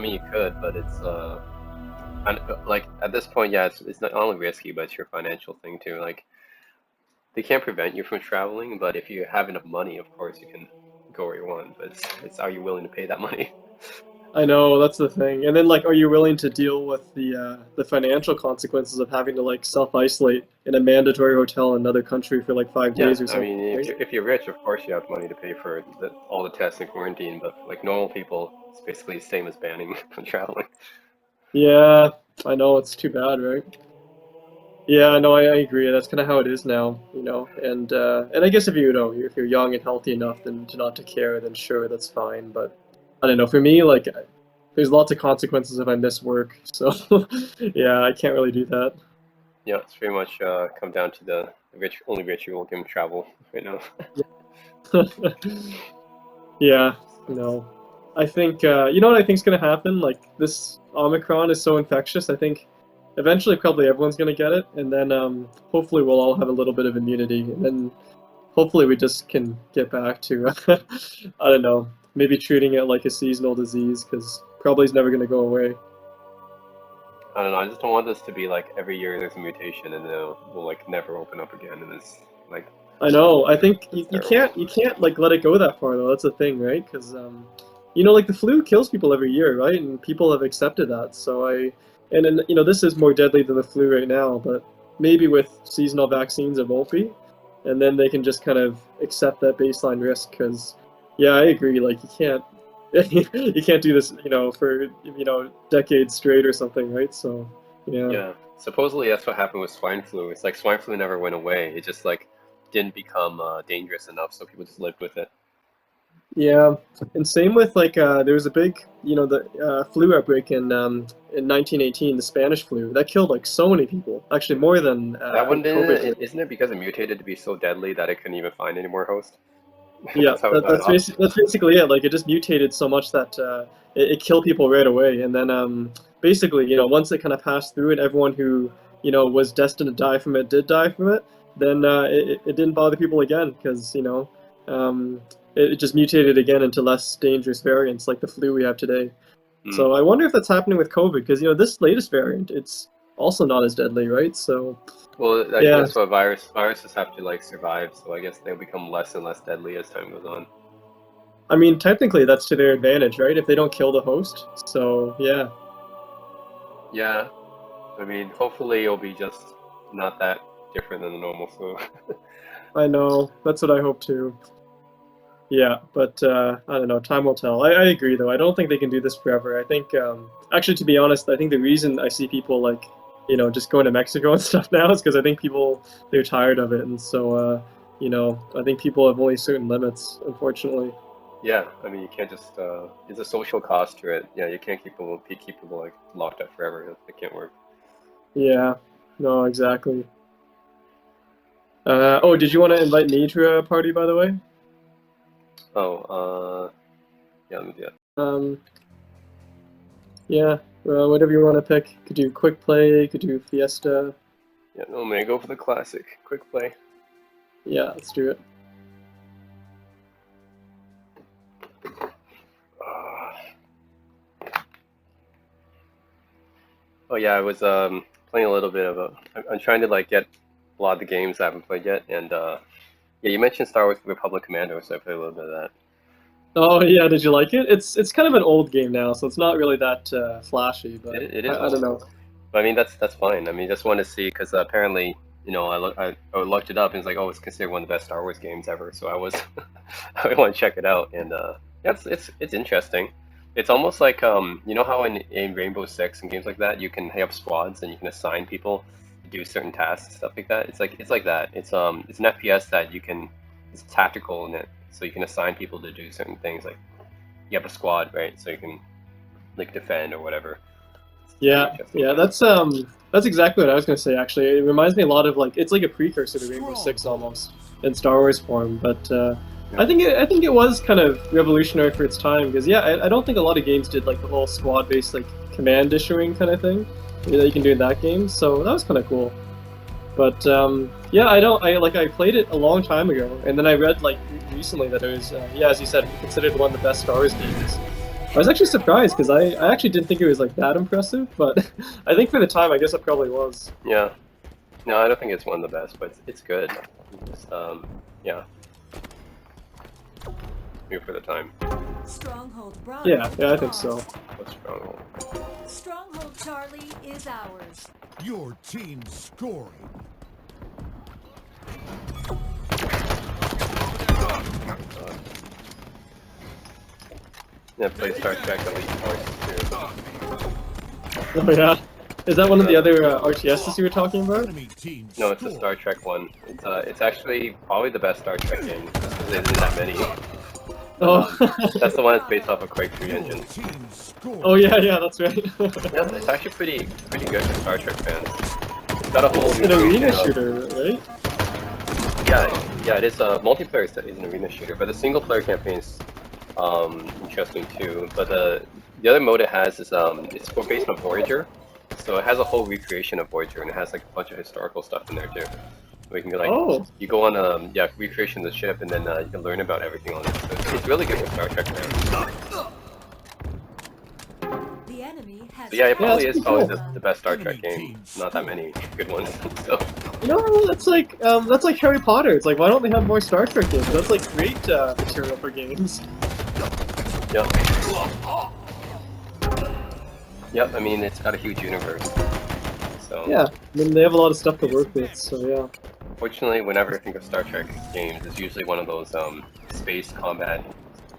I mean, you could, but it's like at this point, yeah, it's not only risky, but it's your financial thing too. Like they can't prevent you from traveling, but if you have enough money, of course you can go where you want. But it's are you willing to pay that money? I know that's the thing. And then like, are you willing to deal with the financial consequences of having to like self-isolate in a mandatory hotel in another country for like 5 days Yeah, or I something, mean, right? if you're rich, of course you have money to pay for all the tests and quarantine. But for, like normal people, it's basically the same as banning from traveling. Yeah, I know it's too bad, right? Yeah, no, I agree. That's kind of how it is now, you know. And I guess if you know if you're young and healthy enough, then to not to care, then sure, that's fine. But I don't know. For me, like, there's lots of consequences if I miss work. So yeah, I can't really do that. Yeah, it's pretty much come down to the rich, only rich people can travel right now. Yeah, no. I think you know what I think's gonna happen? Like this Omicron is so infectious. I think eventually probably everyone's gonna get it, and then hopefully we'll all have a little bit of immunity, and then hopefully we just can get back to I don't know, maybe treating it like a seasonal disease because probably it's never gonna go away. I don't know. I just don't want this to be like every year there's a mutation and we'll like never open up again, and it's like I know. I think that's you terrible. can't like let it go that far though. That's the thing, right? Because you know, like the flu kills people every year, right? And people have accepted that. So and then you know, this is more deadly than the flu right now, but maybe with seasonal vaccines it won't be, and then they can just kind of accept that baseline risk. Because yeah, I agree. Like you can't you can't do this, you know, for decades straight or something, right? So yeah. Yeah, supposedly that's what happened with swine flu. It's like swine flu never went away. It just like didn't become dangerous enough, so people just lived with it. Yeah, and same with like there was a big the flu outbreak in 1918, the Spanish flu that killed like so many people, actually more than That one COVID didn't. did. Isn't it because it mutated to be so deadly that it couldn't even find any more hosts? Yeah, That's how it died off. that's basically it. Like it just mutated so much that it killed people right away, and then basically once it kind of passed through and everyone who was destined to die from it did die from it, then it didn't bother people again because um, it just mutated again into less dangerous variants like the flu we have today. Hmm. So I wonder if that's happening with COVID because this latest variant it's also not as deadly, right? So Well, I think yeah, that's what viruses have to like survive. So I guess they'll become less and less deadly as time goes on. I mean technically that's to their advantage, right? If they don't kill the host. So yeah. Yeah, I mean, hopefully it'll be just not that different than the normal flu. I know. That's what I hope too. Yeah, but I don't know. Time will tell. I agree, though. I don't think they can do this forever. I think, actually, to be honest, I think the reason I see people like, just going to Mexico and stuff now is because I think people they're tired of it, and so, I think people have only certain limits, unfortunately. Yeah, I mean, you can't just there's a social cost to it. Yeah, you can't keep people like locked up forever. It can't work. Yeah. No, exactly. Oh, did you want to invite me to a party, by the way? Oh, yeah, let me do that. Um, yeah. Whatever you want to pick. Could do quick play. Could do Fiesta. Yeah, no, man, go for the classic. Quick play. Yeah, let's do it. Uh, oh yeah, I was playing a little bit of a. I'm trying to like get a lot of the games I haven't played yet, and yeah, you mentioned Star Wars Republic Commando, so I played a little bit of that. Oh yeah, did you like it? It's kind of an old game now, so it's not really that flashy, but It is I don't old, know. but I mean that's fine. I mean, just want to see because apparently I looked it up and it's like oh it's considered one of the best Star Wars games ever. So I was I want to check it out and yeah, it's interesting. It's almost like you know how in Rainbow Six and games like that you can have squads and you can assign people to do certain tasks stuff like that. It's like that. It's an FPS that you can it's tactical in it, so you can assign people to do certain things like you have a squad right, so you can like defend or whatever. It's pretty Yeah, interesting. yeah, that's exactly what I was gonna say. Actually, it reminds me a lot of like it's like a precursor to Rainbow Six almost in Star Wars form. But Yeah. I think it was kind of revolutionary for its time because yeah, I don't think a lot of games did like the whole squad based like command issuing kind of thing that you can do in that game. So that was kind of cool. But yeah, I played it a long time ago, and then I read like recently that it was yeah, as you said, considered one of the best Star Wars games. I was actually surprised because I actually didn't think it was like that impressive, but I think for the time, I guess it probably was. Yeah. No, I don't think it's one of the best, but it's good. Just, yeah. Maybe for the time. Stronghold Yeah, Bravo I think so. What's Stronghold? Stronghold Charlie is ours. Your team scoring. Yeah, play Star Trek Elite Force too. Oh yeah, is that one of the other RTSs you were talking about? Enemy team No, it's a scoring. Star Trek one. It's actually probably the best Star Trek game. There isn't that many. Oh, That's the one that's based off a Quake 3 Your engine. team scoring. oh yeah, that's right. Yeah, it's actually pretty good for Star Trek fans. It's got a whole An arena recreation of- shooter, right? Yeah, it is a multiplayer study, an arena shooter, but the single player campaign is interesting too. But the other mode it has is it's based on Voyager, so it has a whole recreation of Voyager, and it has like a bunch of historical stuff in there too. We can like Oh. you go on recreation of the ship, and then you can learn about everything on it. So it's really good for Star Trek fans. The enemy has So yeah, it probably that's is pretty probably cool. the best Star Trek game. Not that many good ones. So You know, that's like Harry Potter. It's like, why don't they have more Star Trek games? That's like great material for games. yeah. Yep, I mean it's got a huge universe. So Yeah, I mean they have a lot of stuff to work with. So yeah. fortunately, whenever I think of Star Trek games, it's usually one of those space combat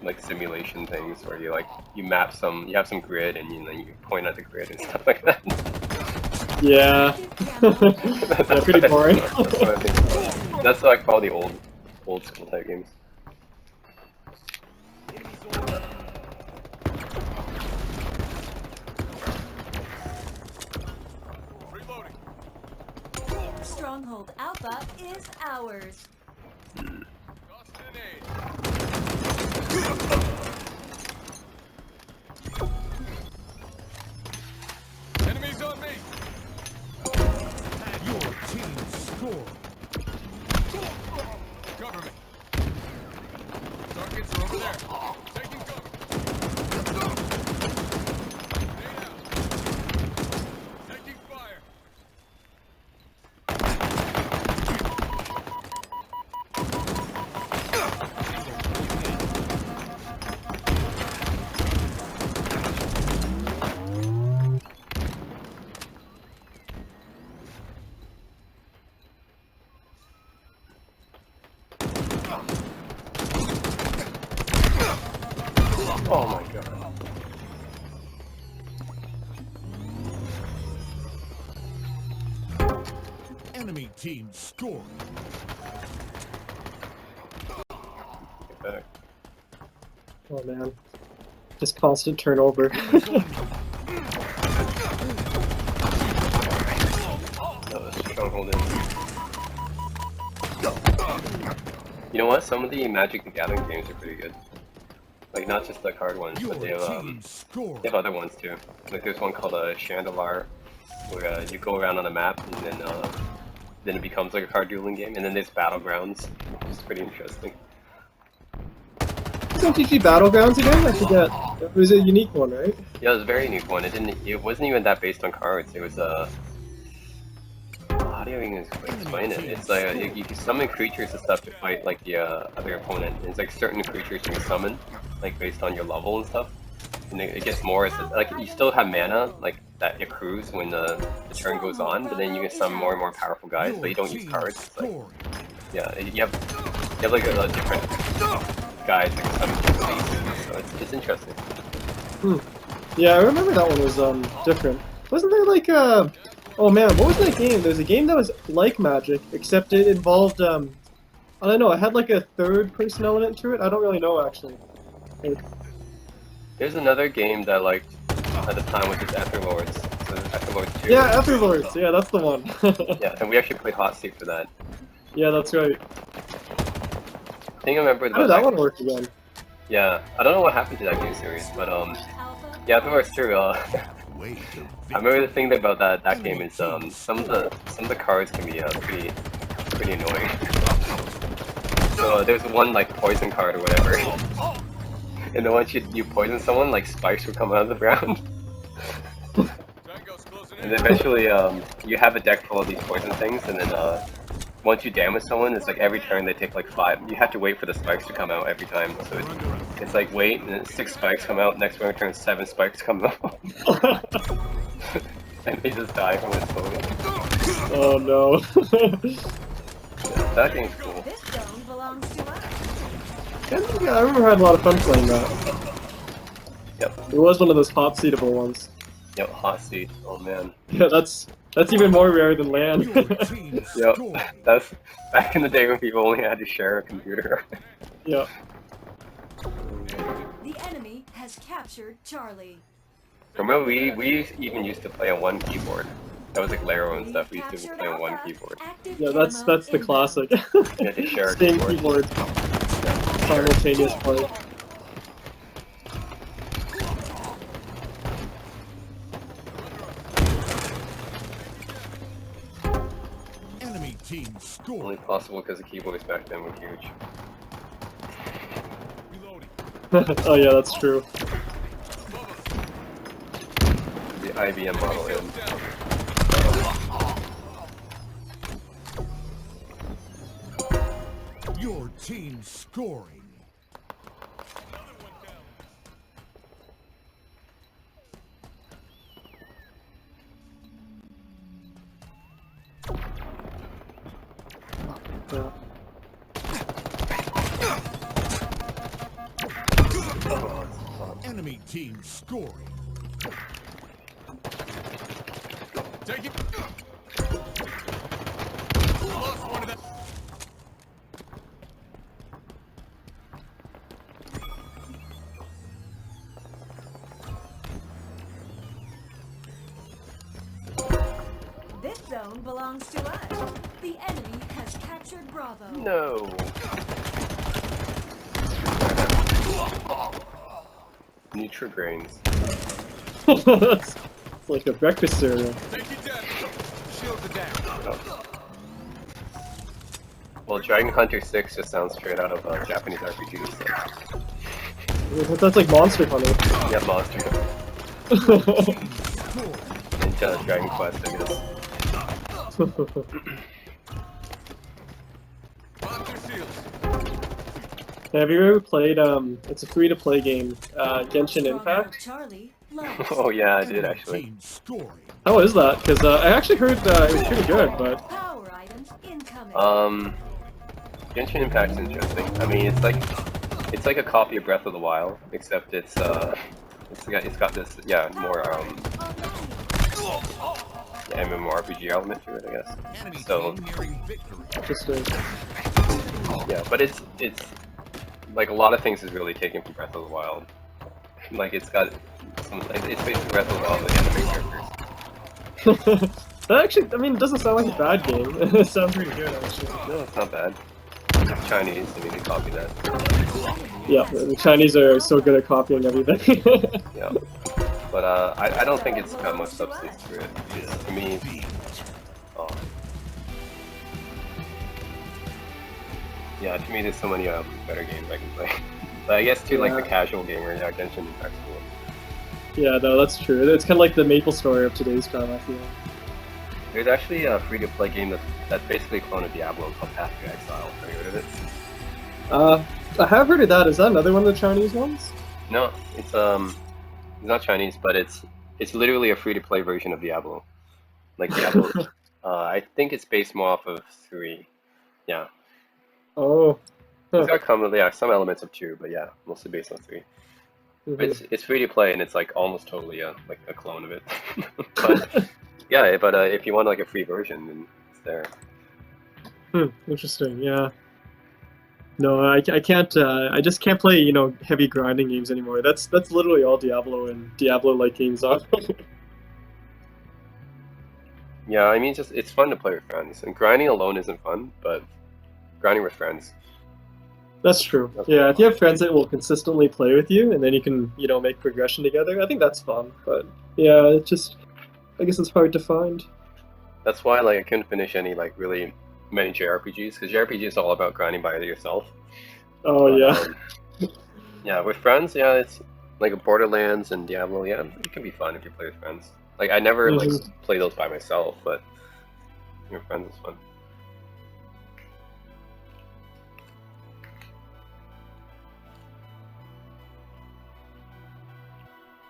like simulation things where you have some grid and you point at the grid and stuff like that. Yeah. Yeah, pretty boring. That's what I think. That's like all the old school type games. Stronghold Alpha is ours. Enemies on me. Your team scoring. Cover me. Targets are over there. Taking cover. Stay down. Taking fire. Oh my god. Enemy team scoring. Get back. Oh man, just constant turnover. No, this Stronghold is. You know what? Some of the Magic the Gathering games are pretty good. Like not just the card ones, Your but they team scoring. have other ones too. Like there's one called Chandelar, where you go around on a map and then it becomes like a card dueling game. And then there's Battlegrounds, which is pretty interesting. Isn't TG Battlegrounds again? I forget. It was a unique one, right? Yeah, it was a very unique one. It wasn't even that based on cards. It was how do you even explain it? It's like you can summon creatures and stuff to fight like the other opponent. It's like certain creatures you can summon, like based on your level and stuff. And it gets more. It's like you still have mana, like that accrues when the turn goes on, but then you can summon more and more powerful guys, but you don't use cards. It's like, yeah, you have like a different guys that can summon different so it's interesting. Yeah, I remember that one was different. Wasn't there like oh man, what was that game? There was a game that was like Magic, except it involved I don't know, it had like a third person element to it. I don't really know actually. Like, There's another game that I liked at the time, which is Etherlords. So Etherlords 2. yeah, Etherlords. Yeah, that's the one. Yeah, and we actually played Hot Seat for that. Yeah, that's right. I think I remember How did that one work again? Yeah, I don't know what happened to that game series, but Alpha yeah, Etherlords 2. Way to I remember the thing about that game is some of the cards can be pretty annoying. So there's one like poison card or whatever. And then once you poison someone, like spikes will come out of the ground. Tango's closing And in. then eventually, you have a deck full of these poison things, and then once you damage someone, it's like every turn they take like 5. You have to wait for the spikes to come out every time. So We're under attack. it's like wait, and then 6 spikes come out. Next turn, 7 spikes come out, and they just die from it slowly. Oh no. That game's cool. This zone belongs to us. Yeah, I remember I had a lot of fun playing that. Yep, It was one of those hot seatable ones. yep, hot seat. Oh man. Yeah, that's even more rare than LAN. Your team Yep, scored. that's back in the day when people only had to share a computer. Yeah. The enemy has captured Charlie. Remember, we even used to play on one keyboard. That was like Laro and stuff. We used to Captured play on one Alpha. keyboard. Active Yeah, that's camo the inbound. classic. You had to share a Same keyboard. keyboard, simultaneous play. Enemy team Only scored. possible because the keyboards back then were huge. Reloading. Oh yeah, that's true. The IBM model. Your team scoring. Yeah. Enemy team scoring. Take it. Lost one of them. This zone belongs to us. The enemy has captured Bravo. No. Nutrigrains. It's like a breakfast cereal. Take it down. Shields are down. Well, Dragon Hunter 6 just sounds straight out of Japanese RPGs. That's like Monster Hunter. Yeah, Monster. Scored. And Dragon Quest, I guess. Pop your shields. Have you ever played? It's a free-to-play game, Genshin Impact. Charlie lost. Oh yeah, I did Enemy actually. team scoring. How is that? Because I actually heard it was pretty good, but Power items incoming. Genshin Impact's interesting. I mean, it's like a copy of Breath of the Wild, except it's got this more MMORPG element to it, I guess. Enemy So team nearing victory. interesting. yeah, but it's like a lot of things is really taken from Breath of the Wild. Like it's got some, it's basically Breath of the Wild with anime characters. That actually, I mean, it doesn't sound like a bad game. It sounds pretty good, actually. No, it's not bad. It's Chinese, I mean, they copy that. Yeah, the Chinese are so good at copying everything. Yeah. But I don't think it's got much substance to it. To me, oh. Yeah, to me there's so many better games I can play. But I guess too, like the Yeah. casual gamer, yeah, Genshin Impact's cool. Yeah, no, that's true. It's kind of like the Maple Story of today's time, I feel. There's actually a free-to-play game that's basically a clone of Diablo called Path to Exile. Have you heard of it? I have heard of that. Is that another one of the Chinese ones? No, it's not Chinese, but it's literally a free-to-play version of Diablo. Like Diablo. I think it's based more off of 3. Yeah. Oh. It's got some elements of 2, but yeah, mostly based on 3. But it's free to play and it's like almost totally like a clone of it. But yeah, but if you want like a free version, then it's there. Interesting. Yeah. No, I can't. I just can't play, heavy grinding games anymore. That's literally all Diablo and Diablo-like games are. Yeah, I mean, it's fun to play with friends, and grinding alone isn't fun, but grinding with friends. That's true. Yeah, if you have friends that will consistently play with you, and then you can, make progression together, I think that's fun. But yeah, I guess it's hard to find. That's why like I couldn't finish any like really many JRPGs, because JRPG is all about grinding by yourself. Oh But, yeah. Yeah, with friends, yeah, it's like Borderlands and Diablo. Yeah, it can be fun if you play with friends. Like I never like Mhm. play those by myself, but your friends is fun.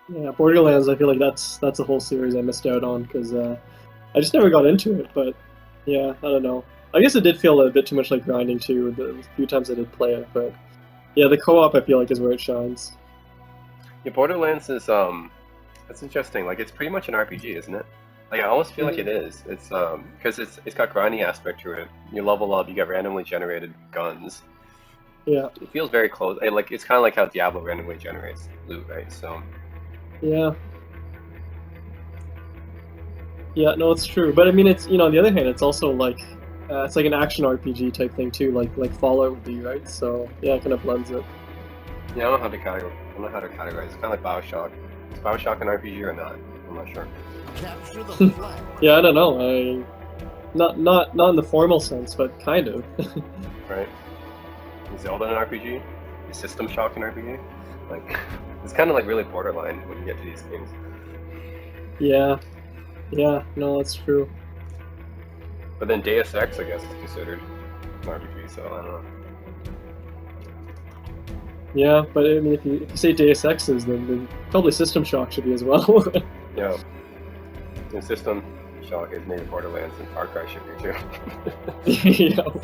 Yeah, Borderlands. I feel like that's a whole series I missed out on because I just never got into it. But yeah, I don't know. I guess it did feel a bit too much like grinding too. The few times I did play it, but yeah, the co-op I feel like is where it shines. Yeah, Borderlands is that's interesting. Like it's pretty much an RPG, isn't it? Like I almost feel like it is. It's because it's got grinding aspect to it. You level up, you get randomly generated guns. Yeah, It feels very close. Like it's kind of like how Diablo randomly generates loot, right? So yeah, yeah. No, it's true. But I mean, it's on the other hand, it's like an action RPG type thing too, like Fallout would be, right? So yeah, it kind of blends it. yeah, I don't know how to categorize. I don't know how to categorize. It's kind of like Bioshock. Is Bioshock an RPG or not? I'm not sure. Capture the flag. Yeah, I don't know. Not in the formal sense, but kind of. Right? Is Zelda an RPG? Is System Shock an RPG? Like, it's kind of like really borderline when you get to these games. Yeah, yeah. No, that's true. But then Deus Ex, I guess, is considered an RPG, so I don't know. Yeah, but I mean, if you say Deus Ex is, then probably System Shock should be as well. Yeah. And System Shock is native Borderlands, and Far Cry should be too. you know?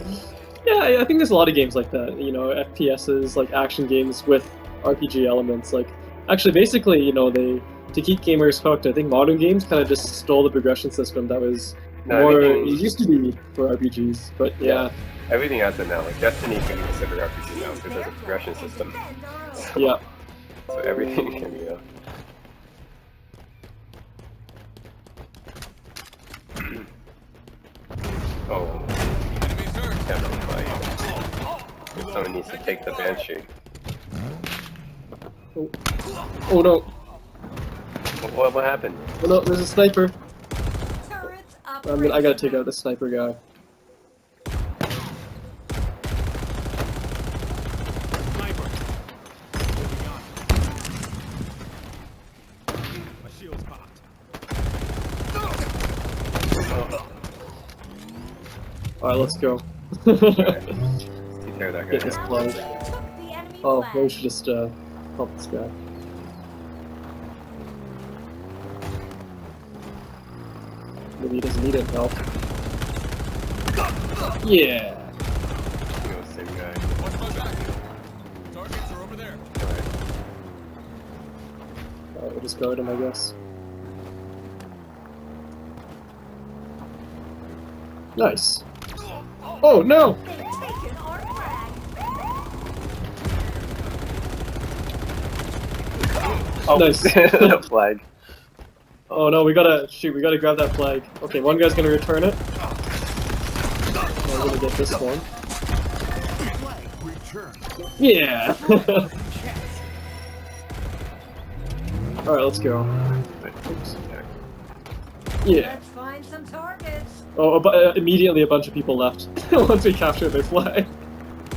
Yeah, I think there's a lot of games like that. FPSs, like action games with RPG elements. Like, actually, basically, they to keep gamers hooked. I think modern games kind of just stole the progression system that was No, more. It everything- used to be for RPGs, but yeah, Everything has it now. Like Destiny can be considered RPG now because there's a progression system. So, yeah. So everything can be. Oh, Enemies hurt. definitely fight. Someone needs to take the Banshee. Oh no! What happened? Oh no! There's a sniper. Turrets I gotta take out the sniper guy. Sniper. Moving on. My shield's popped. All right, let's go. Take care of that Get guy. this flag. Took the enemy Oh, flag. maybe we should just help this guy. Maybe he doesn't need any help. Yeah. You know, same guy. Watch my back. Targets are over there. Alright. Alright, we'll just guard him, I guess. Nice. Oh no! They've taken our flag. Oh, Nice. the flag. Oh no, we gotta grab that flag. Okay, one guy's gonna return it. I'm gonna get this one. Flag return. Yeah! Alright, let's go. Oops. Yeah. Let's find some targets. Oh, immediately a bunch of people left once we captured their flag.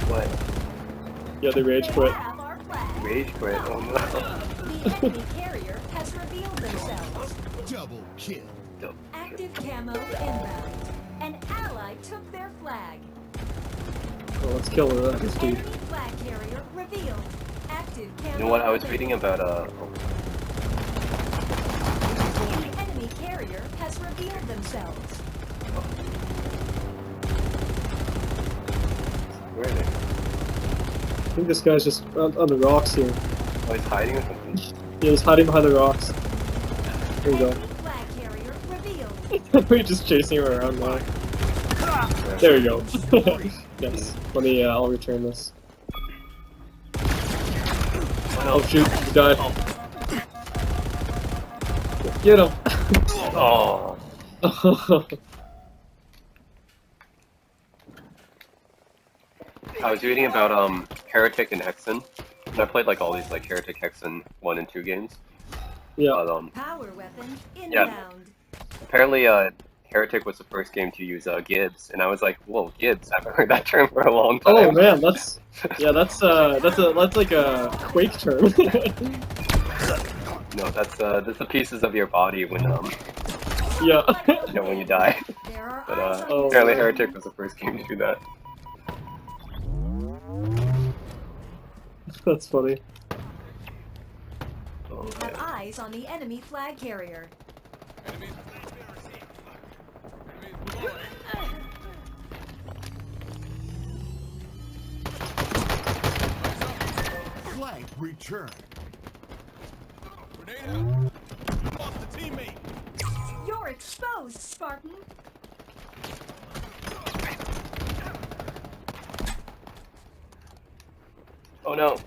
What? Yeah, they rage They quit. have our flag. Rage quit. Oh no. The enemy carrier has revealed themselves. Double kill. Active camo inbound. An ally took their flag. Oh, let's kill this dude. Enemy flag carrier revealed. Active camo. You know what? I was reading about The enemy carrier has revealed themselves. where are they? I think this guy's just on the rocks here. Oh, he's hiding or something. Yeah, he's hiding behind the rocks. There you Enemy flag carrier revealed. go. We're just chasing him around now. There we go. Yes. Let me, I'll return this. Oh shoot, he died. Get him! Oh. I was reading about Heretic and Hexen. And I played like all these like Heretic, Hexen 1 and 2 games. Yeah. But Power weapon inbound. apparently Heretic was the first game to use Gibbs, and I was like, whoa, Gibbs! I haven't heard that term for a long time. Oh man, that's like a Quake term. No, that's the pieces of your body when Yeah. when you die. There are But eyes on Oh, you. apparently man. Heretic was the first game to do that. That's funny. Oh, You have man. eyes on the enemy flag carrier. Enemies. Enemies below us. Flag return. Grenade out. Lost a teammate. You're exposed, Spartan. Oh no!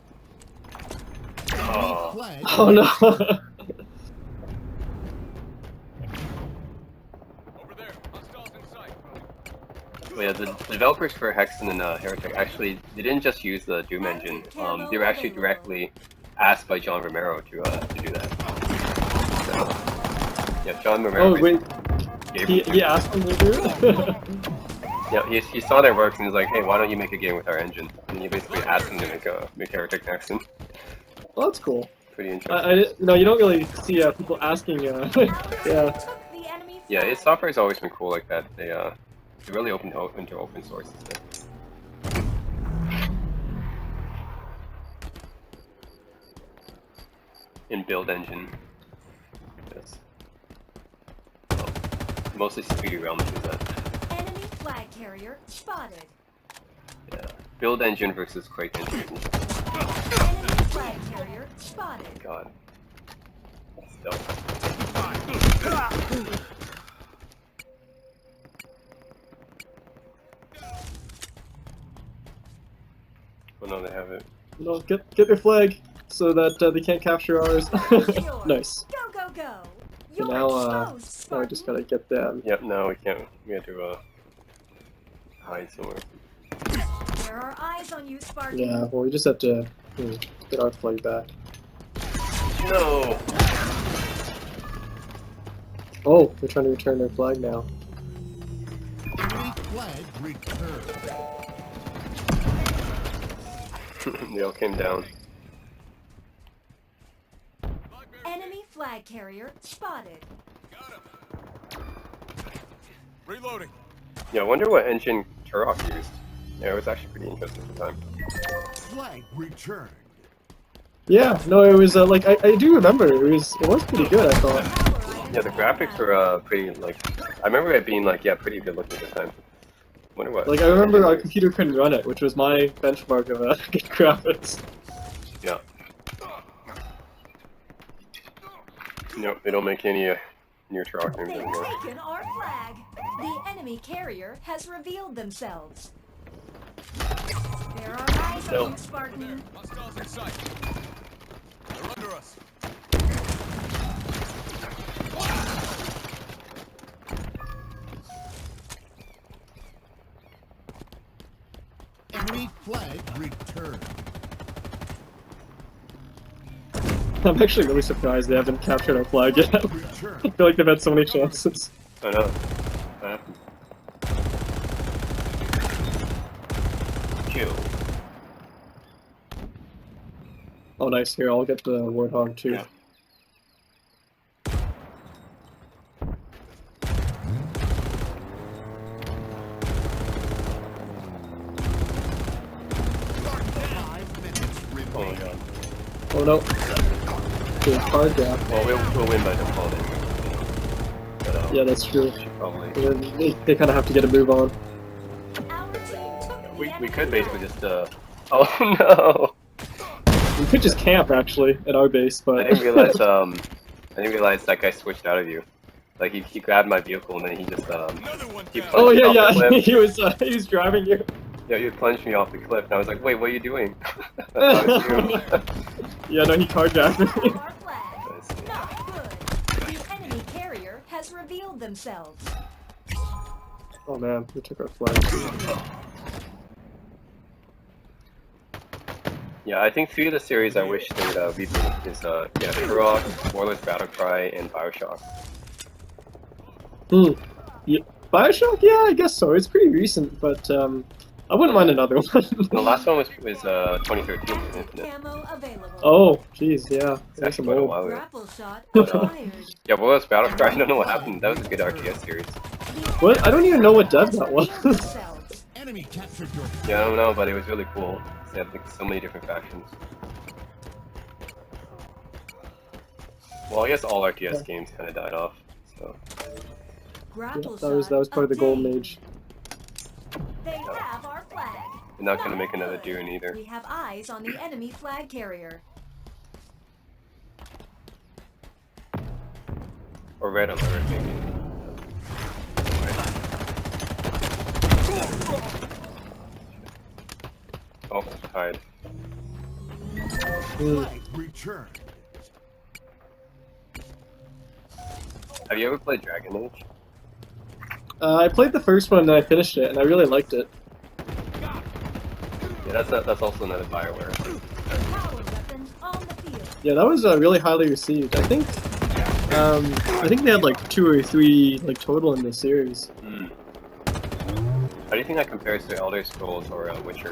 Oh. Flag. Oh no. Over there. Hostiles in sight. Well, yeah, the developers for Hexen and Heretic actually they didn't just use the Doom engine. They were actually directly asked by John Romero to do that. So, yeah, John Romero. Oh wait, gave- he asked him to do it. Yeah, he saw their works and was like, hey, why don't you make a game with our engine? And he basically asked them to make Heretic Hexen. Well, that's cool. Pretty interesting. You don't really see people asking. Yeah. Took the enemy Yeah, flag. his software's always been cool like that. They really open into open source and stuff. In build engine. Yes. Oh, mostly Speedy Realm uses that. Enemy flag carrier spotted. Yeah. Build engine versus Quake engine. Enemy flag carrier spotted. God. Stealth. Oh no, they have it. No, get your flag so that they can't capture ours. Nice. Go, go, go. So You're now, exposed, now I Spartan. just gotta get them. Yep, no, we can't. We have to hide somewhere. There are eyes on you, Spartan. Yeah, well, we just have to get our flag back. No! Oh, they're trying to return their flag now. Enemy flag return. They all came down. Enemy flag carrier spotted. Got him. Reloading. Yeah, I wonder what engine Turok used. Yeah, it was actually pretty interesting at the time. Flag returned. Yeah, no, it was like I do remember it was pretty good. I thought. Yeah, the graphics were pretty like. I remember it being like pretty good looking at the time. Wonder what. Like I remember our computer couldn't run it, which was my benchmark of good graphics. Yeah. Nope, they don't make any near Turok games They've anymore. taken our flag. The enemy carrier has revealed themselves. There are eyes No. on you, Spartan. Hostiles in sight. They're under us. Enemy flag returned. I'm actually really surprised they haven't captured our flag yet. I Return. feel like they've had so many chances. I know. That happened. Kill. Oh, nice. Here, I'll get the Warthog too. Yeah. Oh my god. Oh no. Good card gap. Well, we'll win by default anyway. But, Yeah, that's true. probably. They kind of have to get a move on. Our team took the We enemy could flag. basically just Oh no! We could just camp actually at our base, I but didn't realize that guy switched out of you. Like he grabbed my vehicle and then he just Another one He down. oh yeah, off the yeah, cliff. he was driving you. yeah, he plunged me off the cliff and I was like, wait, what are you doing? I thought it was you. Yeah, no, he carjacked me. Our flag. Nice. Not good. The enemy carrier has revealed themselves. Oh man, we took our flag too. Yeah, I think 3 of the series I wish they would reboot is Turok, Warlords Battlecry, and Bioshock. Bioshock, yeah, I guess so. It's pretty recent, but I wouldn't mind another one. The last one was 2013 Infinite. Camo available. Oh, jeez, yeah. It's There's actually some quite a old. while ago. Grapple shot But, acquired. Yeah, what was Battlecry? I don't know what happened. That was a good RTS series. What? I don't even know what dev that was. Enemy captured your. Yeah, I don't know, but it was really cool. They had like so many different factions. Well, I guess all RTS games kind of died off. So Yeah, that was part of the Golden Age. They have our flag. they're not gonna make another Dune either. We have eyes on the enemy flag carrier. Or Red Alert, maybe. Oh, tied. Flag return. Have you ever played Dragon Age? I played the first one and I finished it, and I really liked it. Yeah, that's also another Bioware. Power weapons on the field. Yeah, that was really highly received. I think they had like 2 or 3 like total in the series. Hmm. How do you think that compares to Elder Scrolls or Witcher?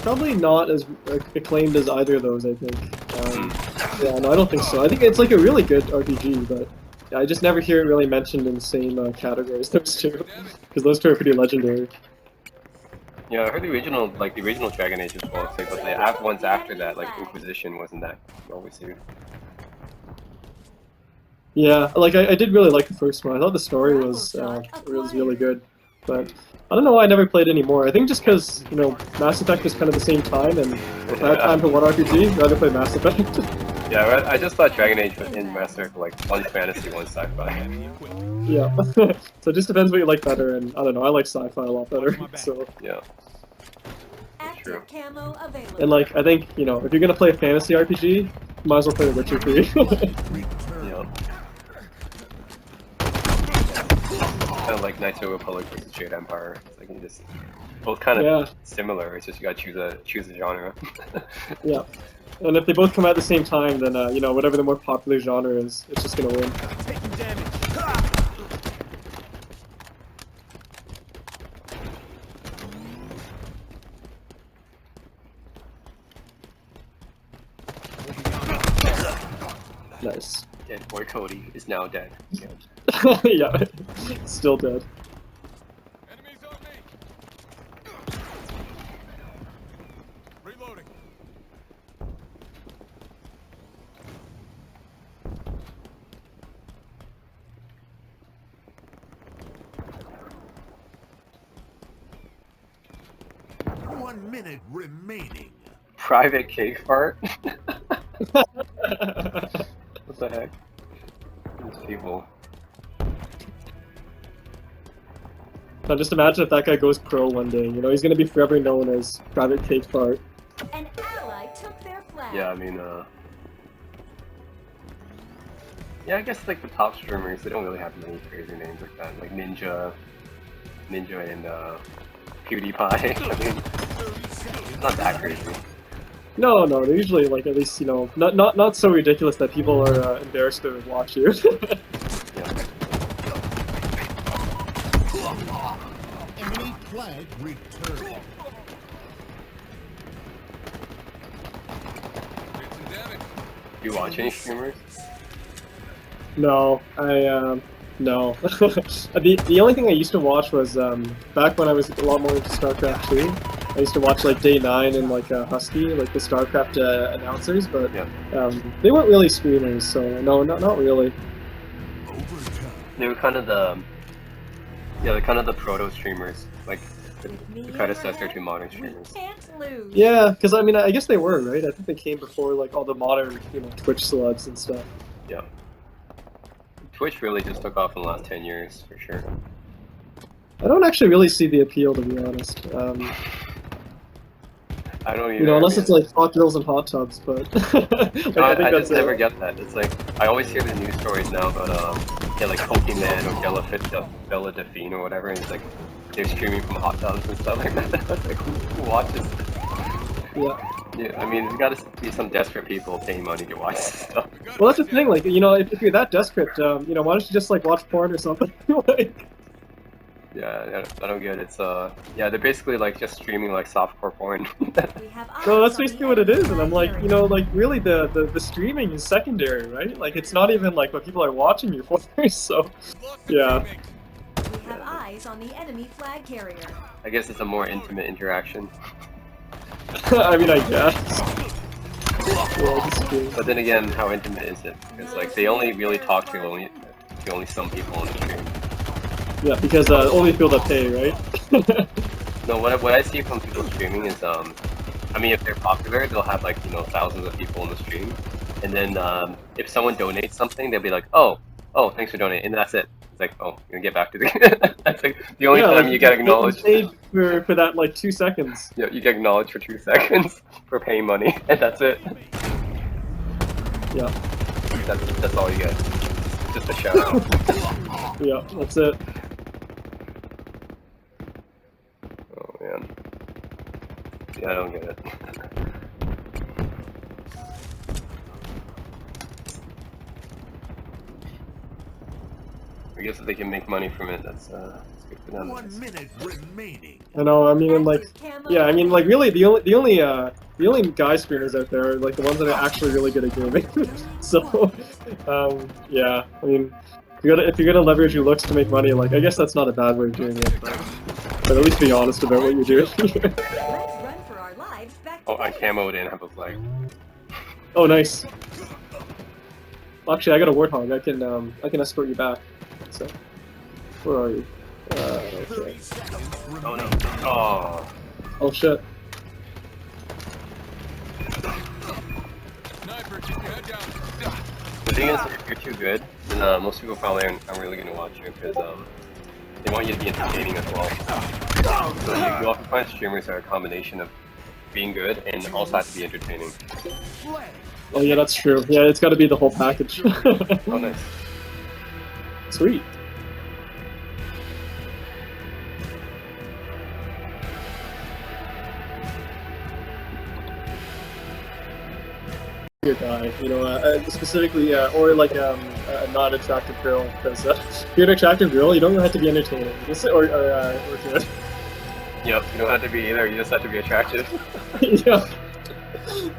Probably not as acclaimed as either of those, I think. Yeah, no, I don't think so. I think it's like a really good RPG, but yeah, I just never hear it really mentioned in the same category as those two, because those two are pretty legendary. Yeah, I heard the original Dragon Age as well. It's like, but the ones after that, like Inquisition, wasn't that well received. Yeah, like I did really like the first one. I thought the story was really good, but I don't know why I never played any more. I think just because Mass Effect was kind of the same time, and if I had time for one RPG, I'd rather play Mass Effect. Yeah, I just thought Dragon Age and Mass Effect were like one fantasy, one sci-fi. Yeah, so it just depends what you like better, and I don't know. I like sci-fi a lot better. So Yeah. Active camo available. and like I think if you're gonna play a fantasy RPG, you might as well play The Witcher 3. Yeah. Kind of like Knights of the Republic versus Jade Empire. It's like you just both kind of Yeah. similar. It's just you gotta choose a genre. Yeah, and if they both come out at the same time, then whatever the more popular genre is, it's just gonna win. Taking damage. Nice. Dead boy Cody is now dead. Yeah. Yeah, still dead. Enemies on me. Reloading. One minute remaining. Private cake fart. What the heck? These people. Now just imagine if that guy goes pro one day. He's gonna be forever known as Private Cake Fart. An ally took their flag. Yeah, I mean, yeah, I guess like the top streamers, they don't really have many crazy names like that. Like Ninja and PewDiePie. I mean, it's not that crazy. No, they're usually like at least not so ridiculous that people are embarrassed to watch you. Yeah. Enemy flag returned. You watch any streamers? No, no. The only thing I used to watch was back when I was a lot more into StarCraft 2. I used to watch like Day 9 and like Husky, like the StarCraft announcers, but Yeah. they weren't really streamers, so no, not really. Overtime. They were kind of they're kind of the proto streamers, like the predecessor to modern We streamers. can't lose. Yeah, because I mean, I guess they were, right? I think they came before like all the modern, Twitch celebs and stuff. Yeah. Twitch really just took off in the last 10 years, for sure. I don't actually really see the appeal, to be honest. I don't even. Unless it's like hot girls and hot tubs, but like, I think I that's just never get that. It's like I always hear the news stories now about like Pokemon or Bella Delphine or whatever, and it's like they're streaming from hot tubs and stuff like that. That's like who watches? Yeah. Yeah, I mean, there's got to be some desperate people paying money to watch this stuff. We got Well, that's the eyes thing. down. Like, if you're that desperate, why don't you just like watch porn or something? Like, Yeah, I don't get it. It's yeah, they're basically like just streaming like softcore porn. We have eyes no, that's on the basically what it is. And I'm enemy like, carrier. like really the streaming is secondary, right? Like, it's not even like what people are watching you for. So, We've lost a Yeah. teammate. We have eyes on the enemy flag carrier. I guess it's a more intimate interaction. I mean, I guess. Yeah, just kidding. But then again, how intimate is it? Because like they only really talk to only some people on the stream. Yeah, because only people that pay, right? No, what I see from people streaming is I mean, if they're popular, they'll have like thousands of people on the stream, and then if someone donates something, they'll be like, oh, thanks for donating, and that's it. It's like, oh, you're gonna get back to the. That's like the only Yeah, time like, you get they acknowledged. paid for that like 2 seconds. Yeah, you get acknowledged for 2 seconds for paying money, and that's it. Yeah, That's all you get. It's just a shout out. yeah, that's it. Oh man. Yeah, I don't get it. I guess if they can make money from it, that's good for them. 1 minute remaining. I know. I mean, and like, Camo yeah, I mean, like, really, the only guy streamers out there are like the ones that are actually really good at gaming. So, yeah, I mean, if you're gonna leverage your looks to make money, like, I guess that's not a bad way of doing it, but at least be honest about what you're doing. Let's run for our lives back Oh, to I base. camoed in, have a flag. Oh, nice. Actually, I got a warthog. I can escort you back. So, where are you? Okay. 30 seconds Oh no. remaining. Oh. Oh shit. Sniper, keep your head down. The thing is, if you're too good, then most people probably aren't really going to watch you because they want you to be entertaining as well. So you often find streamers are a combination of being good and also have to be entertaining. Flag. Oh yeah, that's true. Yeah, it's got to be the whole package. Oh, nice. Sweet. Good guy, specifically, or like a not attractive girl, because if you're an attractive girl, you don't have to be entertaining, or good. Yep, you don't have to be either, you just have to be attractive. Yeah.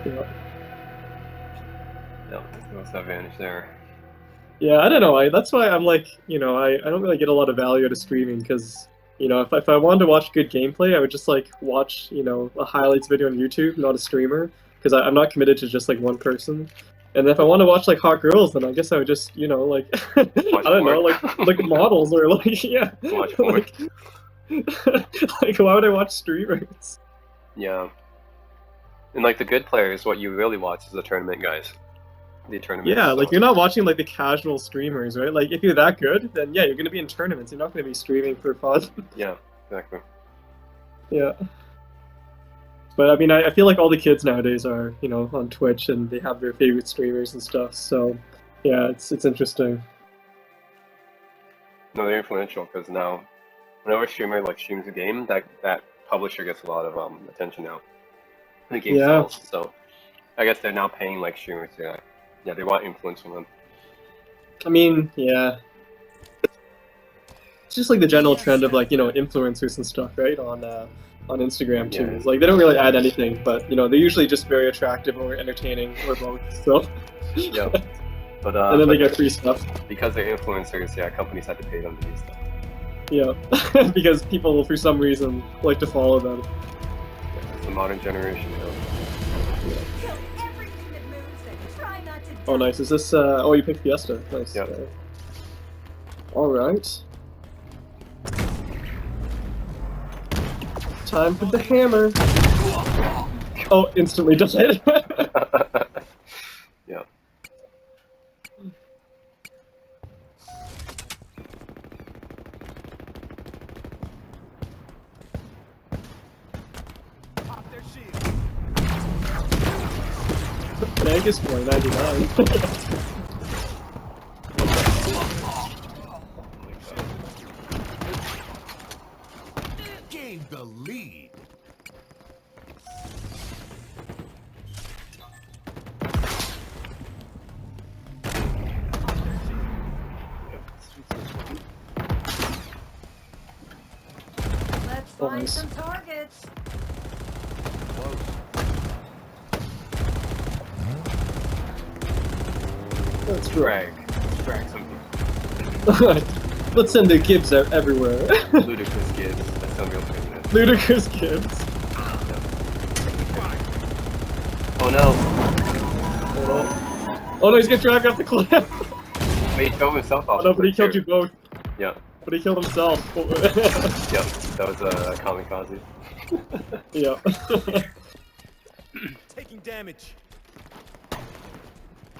Yeah. No, that's the advantage there. Yeah, I don't know. That's why I'm like, I don't really get a lot of value out of streaming because, if I wanted to watch good gameplay, I would just like watch, a highlights video on YouTube, not a streamer, because I'm not committed to just like one person. And if I want to watch like hot girls, then I guess I would just, like, I don't know, like models or like, yeah, Watch more. like, like why would I watch streamers? Yeah. And like the good players, what you really watch is the tournament guys. The tournament. Yeah, like you're not watching like the casual streamers, right? Like if you're that good, then yeah, you're gonna be in tournaments. You're not gonna be streaming for fun. Yeah, exactly. Yeah. But I mean, I feel like all the kids nowadays are, on Twitch and they have their favorite streamers and stuff. So, yeah, it's interesting. No, they're influential because now, whenever a streamer like streams a game, that publisher gets a lot of attention now. The game Yeah. sells, so I guess they're now paying like streamers. Yeah, they want influence from them. I mean, yeah. It's just like the general trend of like, influencers and stuff, right? On Instagram too. Yeah. Like they don't really add anything, but they're usually just very attractive or entertaining or both. So, Yeah, but and then they but get free stuff. because they're influencers, yeah, companies have to pay them to do stuff. Yeah, because people for some reason like to follow them. It's the modern generation. Kill everything that moves and try not to Oh, die. nice. Is this? Oh, you picked Fiesta. Nice. Yep. All right. Time for the hammer. Oh, instantly died. Yeah. Pop their shield. Vegas boy, 99. Gained the lead. Oh, Find nice. some targets. Close. That's Drag. right. Drag some people. Let's send the Gibbs out everywhere. Ludicrous kids. That's some real famous. Ludicrous Gibbs. Oh no. Oh no, he's getting dragged off the cliff. Wait, he killed himself off Oh no, the but he cliff, killed you too. both. Yeah. But he killed himself. Yep. That was a kamikaze. Yeah. Taking damage.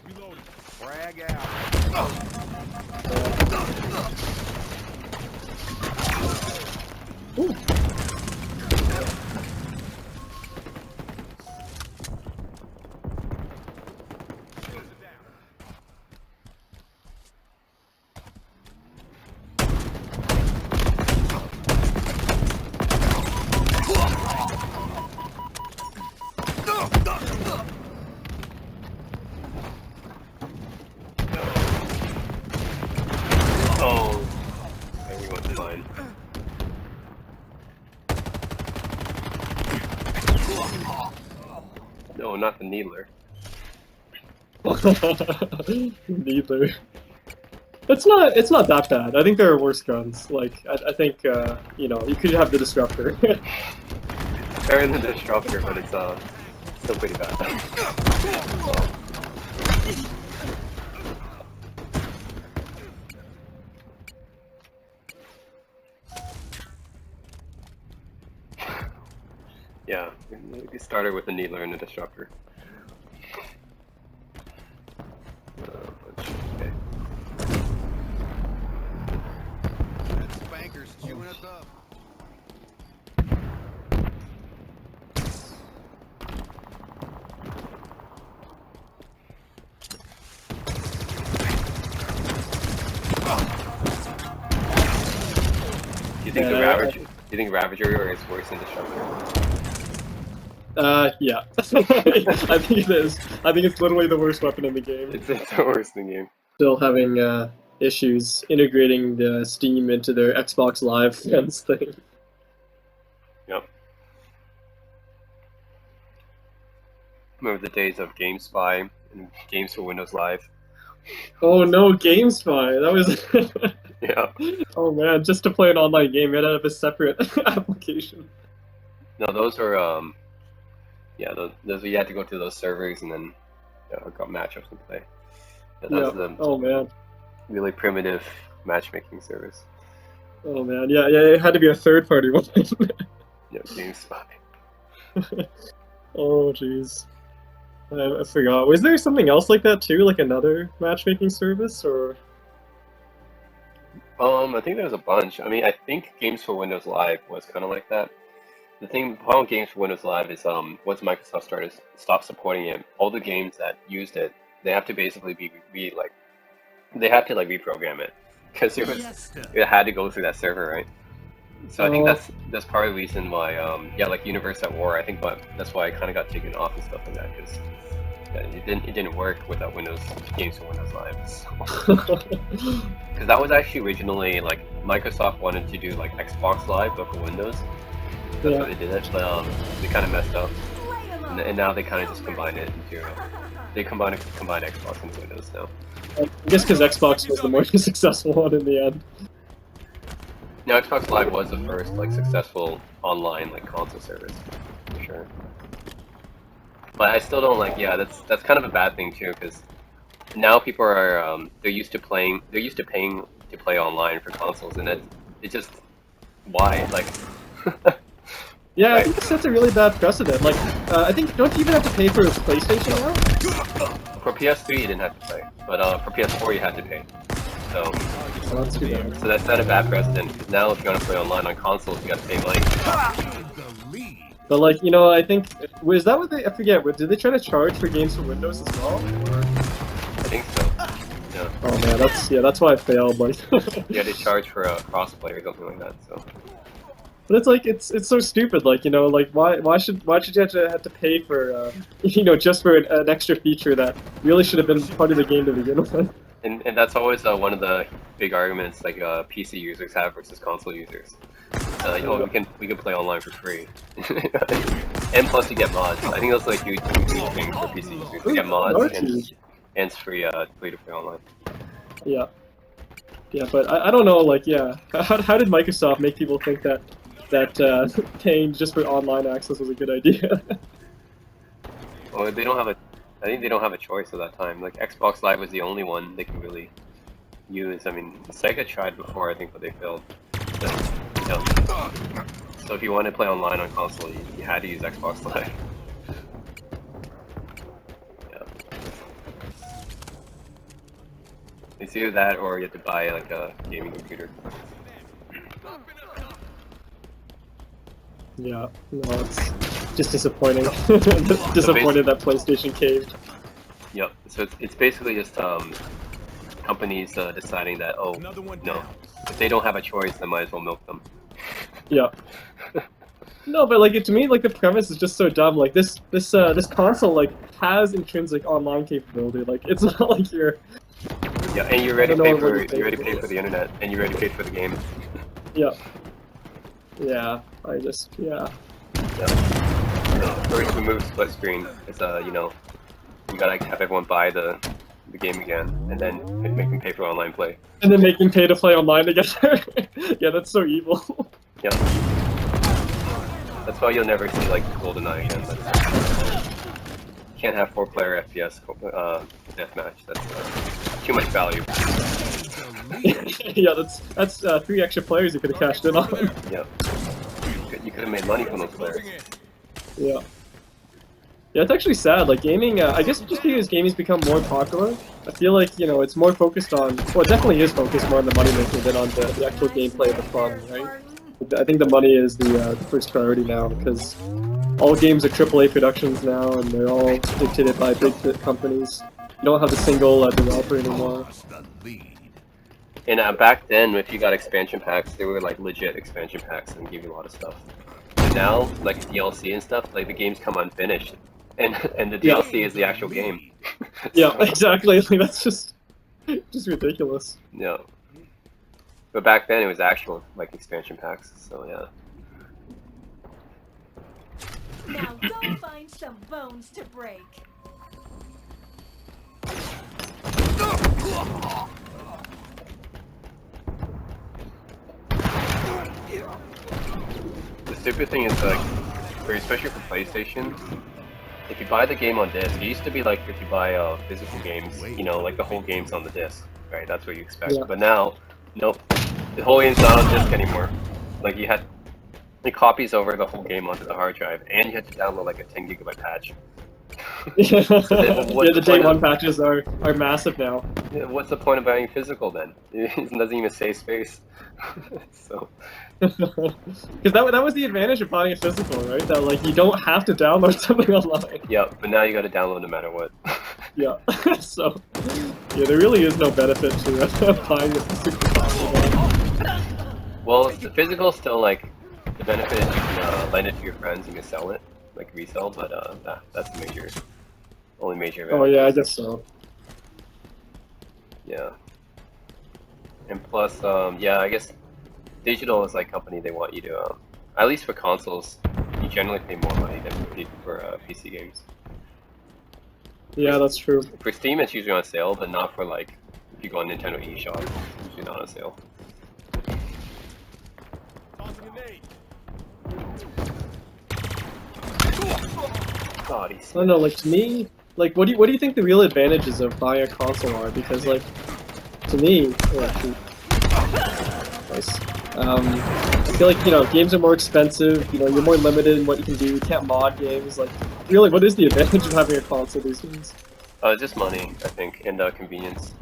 Reloading. Frag out. Ooh. Oh. Everyone's fine. No, not the needler. Neither. It's not that bad. I think there are worse guns. Like I think you know, you could have the disruptor. Better than the disruptor, but it's still pretty bad. Yeah, we started with the needler and the disruptor. Okay. That spanker's chewing us up. Do you think the Yeah, Ravager? Do you think Ravager is worse than Disruptor? Yeah. I think it is. I think it's literally the worst weapon in the game. It's the worst in the game. Still having issues integrating the Steam into their Xbox Live fans thing. Yep. Remember the days of GameSpy and Games for Windows Live? Oh no, GameSpy! That was. Yeah. Oh man, just to play an online game, you had to have a separate application. No, those are yeah, those you had to go to those servers and then got matchups and play. That was the Oh man. really primitive matchmaking service. Oh man. Yeah, it had to be a third-party one. Yeah, GameSpy. Oh jeez. I forgot. Was there something else like that too, like another matchmaking service, or? I think there was a bunch. I mean, I think Games for Windows Live was kind of like that. The problem with Games for Windows Live is once Microsoft stopped supporting it, all the games that used it, they have to basically they have to like reprogram it because it had to go through that server, right? So I think that's part of the reason why yeah, like Universe at War, I think, but that's why it kind of got taken off and stuff like that because it didn't work without Games for Windows Live. So. Because that was actually originally like Microsoft wanted to do like Xbox Live but for Windows. That's why they did it, but they kind of messed up, and now they kind of just combined it into they combine Xbox and Windows now. I guess because Xbox was the more successful one in the end. Now Xbox Live was the first like successful online like console service, for sure. But I still don't like. Yeah, that's kind of a bad thing too, because now people are they're used to paying to play online for consoles, and it just why like. Yeah, I think it sets a really bad precedent. Like, I think don't you even have to pay for PlayStation now? For PS3 you didn't have to pay, but for PS4 you had to pay. So Oh, that's too bad. so that set a bad precedent. Because now if you want to play online on consoles, you got to pay money. But like, you know, I think was that what I forget? Did they try to charge for games for Windows as well? Or? I think so. Yeah. Oh man, that's why it failed. Like, Yeah, they charge for a crossplay or something like that. So. but it's like it's so stupid. Like, you know, like why should you have to pay for you know, just for an extra feature that really should have been part of the game to begin with? And that's always one of the big arguments like PC users have versus console users. Oh, we can play online for free, and plus you get mods. I think that's like huge thing for PC users. You get mods That's huge. and it's free to play online. Yeah. Yeah, but I don't know, like, yeah. How did Microsoft make people think that paying just for online access was a good idea? Well, they don't have a. I think they don't have a choice at that time. Like Xbox Live was the only one they can really use. I mean, Sega tried before, I think, but they failed. So, so if you wanted to play online on console, you had to use Xbox Live. Yeah. It's either that or you have to buy like a gaming computer. Yeah, no, it's just disappointing. Disappointed that PlayStation caved. Yep. So it's basically just companies deciding that Another one no, down. if they don't have a choice, they might as well milk them. Yeah. No, but like to me, like the premise is just so dumb. Like this console like has intrinsic online capability. Like it's not like you're. Yeah, and you're ready to I pay don't know for what you you're ready to think. pay for the internet, and you're ready to pay for the game. Yeah. Yeah. I just yeah. First, we move split screen. It's you know, you gotta have everyone buy the game again, and then make them pay for online play. And then making pay to play online together. Yeah, that's so evil. Yep. That's why you'll never see like GoldenEye again. You can't have 4-player FPS deathmatch. That's too much value. Yeah, that's 3 extra players you could have cashed in on. Yep. You could have made money from those players. Yeah. Yeah, it's actually sad. Like gaming, I guess just because gaming's become more popular, I feel like it's more focused on. Well, it definitely is focused more on the money making than on the actual gameplay and the fun, right? I think the money is the first priority now because all games are AAA productions now, and they're all dictated by big companies. You don't have a single developer anymore. Lost the lead. And back then, if you got expansion packs, they were like legit expansion packs and give you a lot of stuff. And now, like DLC and stuff, like the games come unfinished, and the Yeah. DLC is the actual game. Yeah, exactly. Like, that's just ridiculous. Yeah. But back then, it was actual like expansion packs. So yeah. Now go find some bones to break. The stupid thing is like, especially for PlayStation, if you buy the game on disc, it used to be like if you buy physical games, like the whole game's on the disc, right? That's what you expect. Yeah. But now, nope, the whole game's not on disc anymore. Like it copies over the whole game onto the hard drive, and you have to download like a 10 gigabyte patch. Yeah, what's the the day point one of- patches are massive now. Yeah, what's the point of buying physical then? It doesn't even save space. So Because that was the advantage of buying a physical, right? That like you don't have to download something online. yeah, but now you got to download no matter what. Yeah. So yeah, there really is no benefit to buying a physical copy. Well, the physical is still like the benefit is you can lend it to your friends, you can sell it, like resell, but that's the only major Oh advantage. yeah, I guess so. Yeah. And plus, yeah, I guess digital is like company they want you to, at least for consoles, you generally pay more money than for PC games. Yeah, that's true. For Steam, it's usually on sale, but not for like if you go on Nintendo eShop, it's usually not on sale. Tossing a nade. God, he's I don't know, like to me, like what do you think the real advantages of buying a console are? Because like to me, shoot. Nice. I feel like games are more expensive. You're more limited in what you can do. You can't mod games. Like really, what is the advantage of having a console these days? just money, I think, and convenience.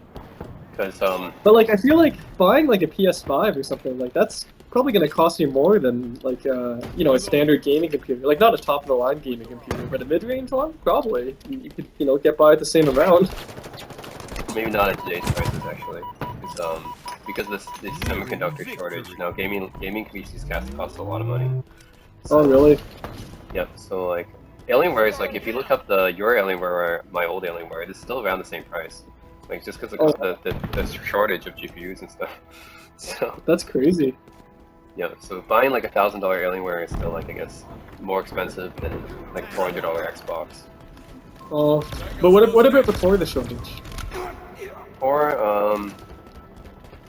Because But like I feel like buying like a PS5 or something like that's probably going to cost you more than like a standard gaming computer. Like not a top of the line gaming computer, but a mid range one probably. You could get by at the same amount. maybe not at today's prices actually. Because this semiconductor shortage, gaming PCs cost a lot of money. Oh really? Yep. So like Alienware is like if you look up your Alienware or my old Alienware, it's still around the same price. Like just because of the shortage of GPUs and stuff. So That's crazy. Yeah, so buying like $1,000 Alienware is still like I guess more expensive than like $400 Xbox. Oh, but what about before the shortage? Or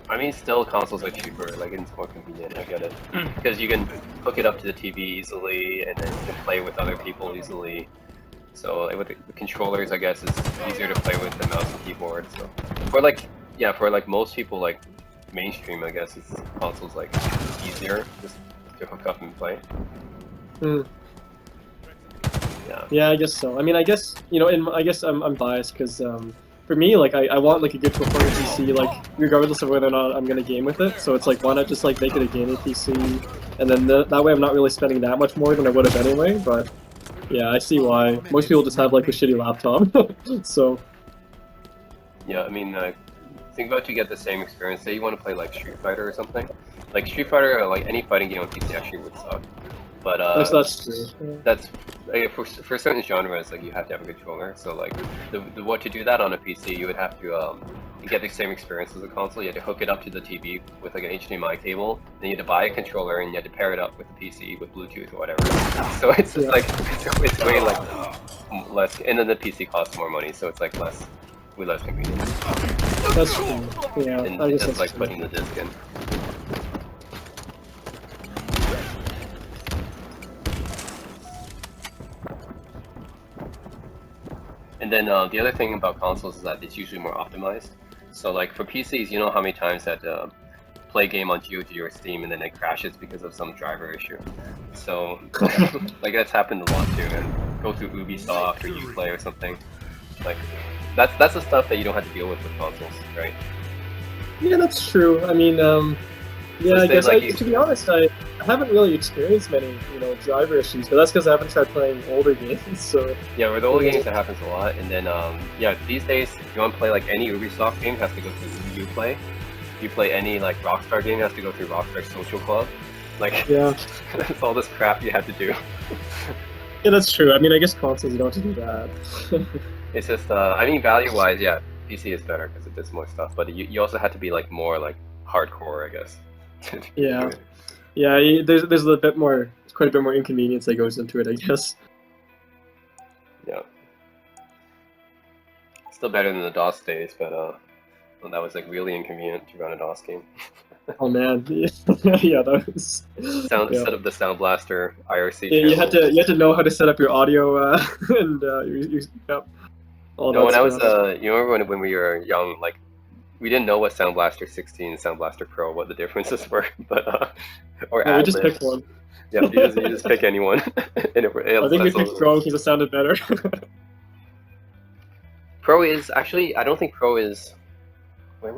I mean, still consoles are cheaper. Like it's more convenient. I get it because you can hook it up to the TV easily, and then you can play with other people easily. So with the controllers, I guess it's easier to play with the mouse and keyboard. So for like for like most people like mainstream, I guess it's consoles like easier just to hook up and play. Hmm. Yeah. Yeah, I guess so. I mean, I guess I guess I'm biased because for me, like I want like a good performing PC, like regardless of whether or not I'm gonna game with it. So it's like why not just like make it a gaming PC, and then that way I'm not really spending that much more than I would have anyway. But yeah, I see why most people just have like a shitty laptop. So Yeah, I mean, think about to get the same experience. Say you want to play like Street Fighter or something. Like Street Fighter or like any fighting game on PC actually would suck. But that's true. that's like, for certain genres, like you have to have a controller. So like what to do that on a PC, you would have to get the same experience as a console. You had to hook it up to the TV with like an HDMI cable. Then you had to buy a controller and you had to pair it up with the PC with Bluetooth or whatever. So it's just like it's way like less, and then the PC costs more money, so it's like way less convenient. That's true. Yeah, And I guess just that's like true. putting the disc in. And then the other thing about consoles is that it's usually more optimized. So like for PCs, you know how many times that play a game on GOG or Steam and then it crashes because of some driver issue. So like that's happened a lot too. And go through Ubisoft or Uplay or something. Like that's the stuff that you don't have to deal with consoles, right? Yeah, that's true. I mean, yeah, I guess to be honest, I haven't really experienced many, driver issues, but that's because I haven't tried playing older games. So yeah, with the older games that happens a lot, and then these days if you want to play like any Ubisoft game, it has to go through Uplay. If you play any like Rockstar game, it has to go through Rockstar Social Club. Like yeah, it's all this crap you have to do. yeah, that's true. I mean, I guess consoles you don't have to do that. It's just I mean value-wise, yeah, PC is better because it does more stuff, but you also have to be like more like hardcore, I guess. Yeah. Yeah, there's quite a bit more inconvenience that goes into it, I guess. Yeah. Still better than the DOS days, but well, that was like really inconvenient to run a DOS game. Oh man, yeah, that was. Set up the Sound Blaster IRC. Yeah, channel. you had to know how to set up your audio and yep. All No, that when I was stuff. you remember when we were young, like we didn't know what Sound Blaster 16 and Sound Blaster Pro, what the differences were, but or Yeah, we just Atlas. picked one. Yeah, you just pick anyone. And I think we picked Pro because it sounded better. Pro is actually, I don't think Pro is.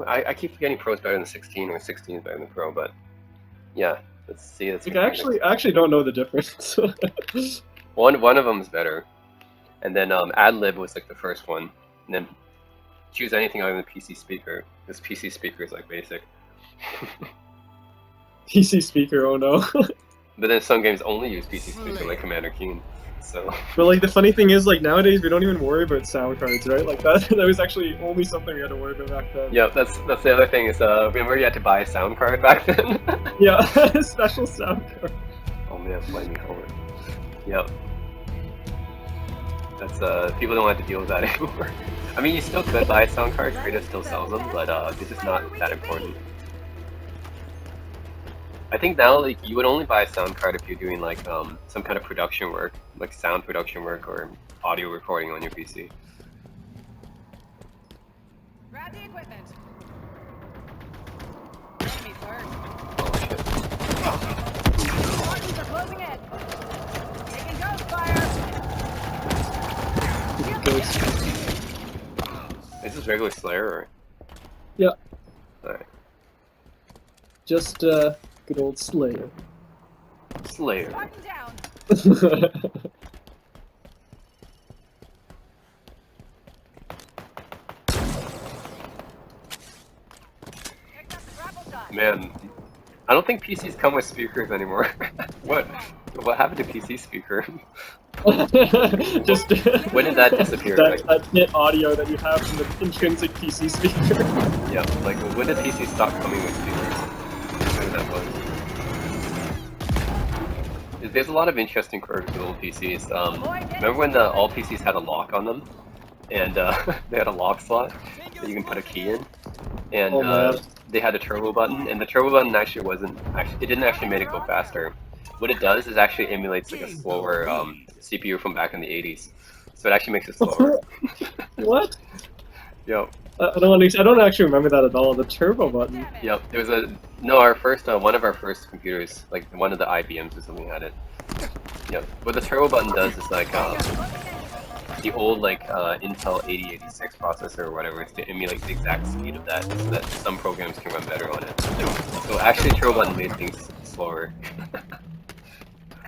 I keep forgetting Pro is better than 16 or 16 is better than Pro, but yeah, let's see. Like, I actually don't know the difference. One of them is better, and then AdLib was like the first one, and then choose anything other than PC speaker. This PC speaker is like basic. PC speaker, oh no. But then some games only use PC speaker, like Commander Keen. So. But like the funny thing is, like nowadays we don't even worry about sound cards, right? Like that was actually only something we had to worry about back then. Yeah, that's the other thing is remember you had to buy a sound card back then. Yeah, special sound card. Oh man, Flaming Forward. Yep. That's people don't have to deal with that anymore. I mean, you still could buy a sound card. Kratos still sells them, but it's just not that important. I think now, like, you would only buy a sound card if you're doing like some kind of production work, like sound production work or audio recording on your PC. Grab the equipment. Me first. Oh Markings are closing in. Taking ghost fire. shit. Is this regular Slayer or? Yeah. Alright. Just good old Slayer. Slayer. Spartan down. Picked up the grapple shot. Man, I don't think PCs come with speakers anymore. What happened to PC speaker? Just When did that disappear? that kit audio that you have from the intrinsic PC speaker. Yeah, like when did PC stop coming with speakers? When that was? there's a lot of interesting quirks with old PCs. Remember when the all PCs had a lock on them, and they had a lock slot that you can put a key in, and Oh, man. they had a turbo button, and the turbo button actually wasn't actually it didn't actually make it go faster. What it does is actually emulates like a slower CPU from back in the 80s, so it actually makes it slower. What? Yep. I don't actually remember that at all. The turbo button. Yep. There was our first one of our first computers, like one of the IBMs or something had it. Yep. What the turbo button does is like the old like Intel 8086 processor or whatever is to emulate the exact speed of that, so that some programs can run better on it. So actually, turbo button made things slower.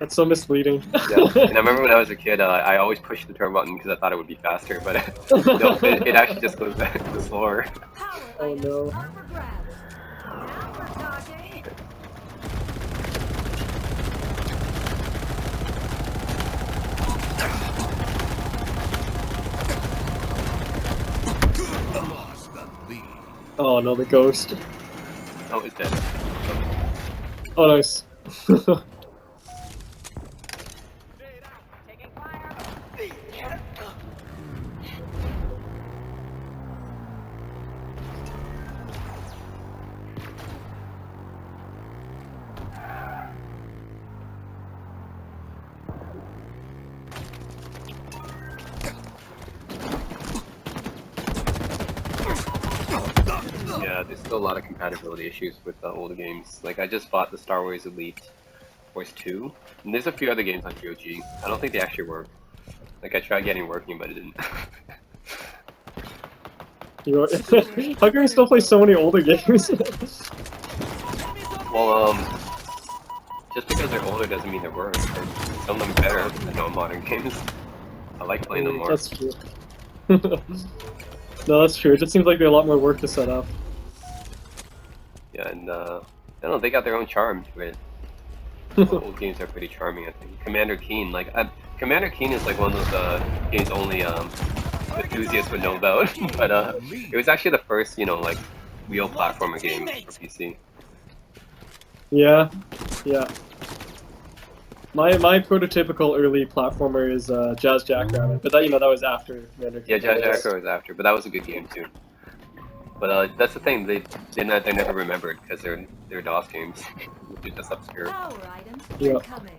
That's so misleading. Yeah. And I remember when I was a kid, I always pushed the turbo button because I thought it would be faster, but no, it actually just goes back to slower. Power Oh, items no. are for grabs. Now we're talking. Lost the lead. Oh no, the ghost. Oh, it's dead. Oh, nice. Taking fire. Yeah, there's still a lot of compatibility issues with the older games. Like, I just bought the Star Wars Elite Force 2, and there's a few other games on GOG. I don't think they actually work. Like, I tried getting working, but it didn't. How can you still play so many older games? Well, just because they're older doesn't mean they work. Some of them are better than modern games. I like playing them more. That's true. No, that's true. It just seems like they're a lot more work to set up. Yeah, and I don't know, they got their own charm to it. Old games are pretty charming, I think. Commander Keen, like, Commander Keen is like one of those games only enthusiasts would know about. But it was actually the first, you know, like, real platformer game for PC. Yeah, yeah. My prototypical early platformer is Jazz Jackrabbit, but that that was after Commander Yeah, Keen. Jazz Jackrabbit was after, but that was a good game too. But that's the thing, they never remembered because they're DOS games, which is just obscure. Power items Yeah. incoming.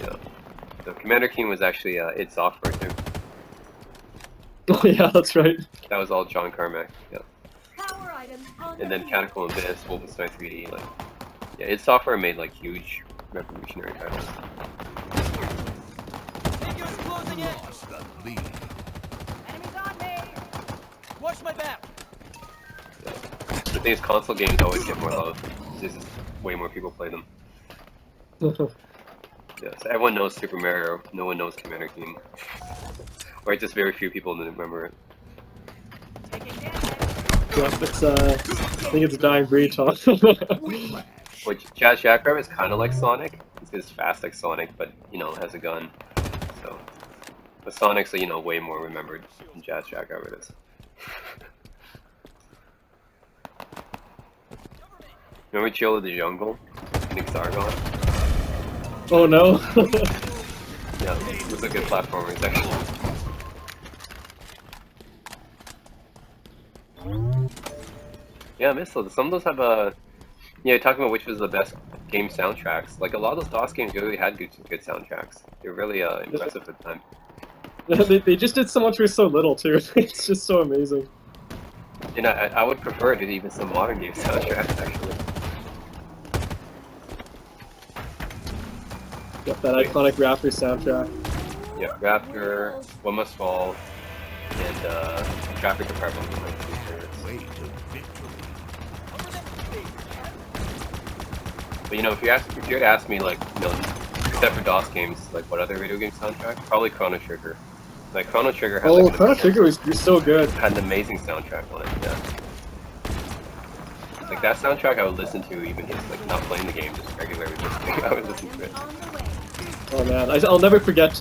Yeah. So Commander Keen was actually id Software too. Oh yeah, that's right. That was all John Carmack. Yeah. Power items on And the then way. Catacomb Abyss, Wolfenstein 3D, like, yeah, id Software made like huge revolutionary titles. Figures closing in. Lost the lead. Enemies on me. Watch my back. The thing is, console games always get more love. There's just way more people play them. Yeah, so everyone knows Super Mario, no one knows Commander Keen. Or just very few people remember it. Taking damage. Yeah, it's I think it's a dying breed, Tom. Which Jazz Jackrabbit is kind of like Sonic. It's fast like Sonic, but you know has a gun. So, but Sonic's way more remembered than Jazz Jackrabbit is. Remember Chill of the Jungle? Nick Zargon? Oh no. Yeah, it was a good platformer. It's actually. Yeah, I miss those. Some of those have talking about which was the best game soundtracks. Like a lot of those DOS games really had good soundtracks. They're really impressive at the time. they just did so much for so little too. It's just so amazing. And I would prefer it to even some modern game soundtracks actually. Got that iconic Raptor soundtrack. Yeah, Raptor, One Must Fall, and Traffic Department were my two favorites. Way to victory. But if you were to ask me like, except for DOS games, like what other video game soundtrack? Probably Chrono Trigger. Like Chrono Trigger had Chrono Trigger was so good. had an amazing soundtrack on it. Yeah. Like that soundtrack I would listen to even just like not playing the game, just regularly listening. I would listen to it. On the way. Oh man, I'll never forget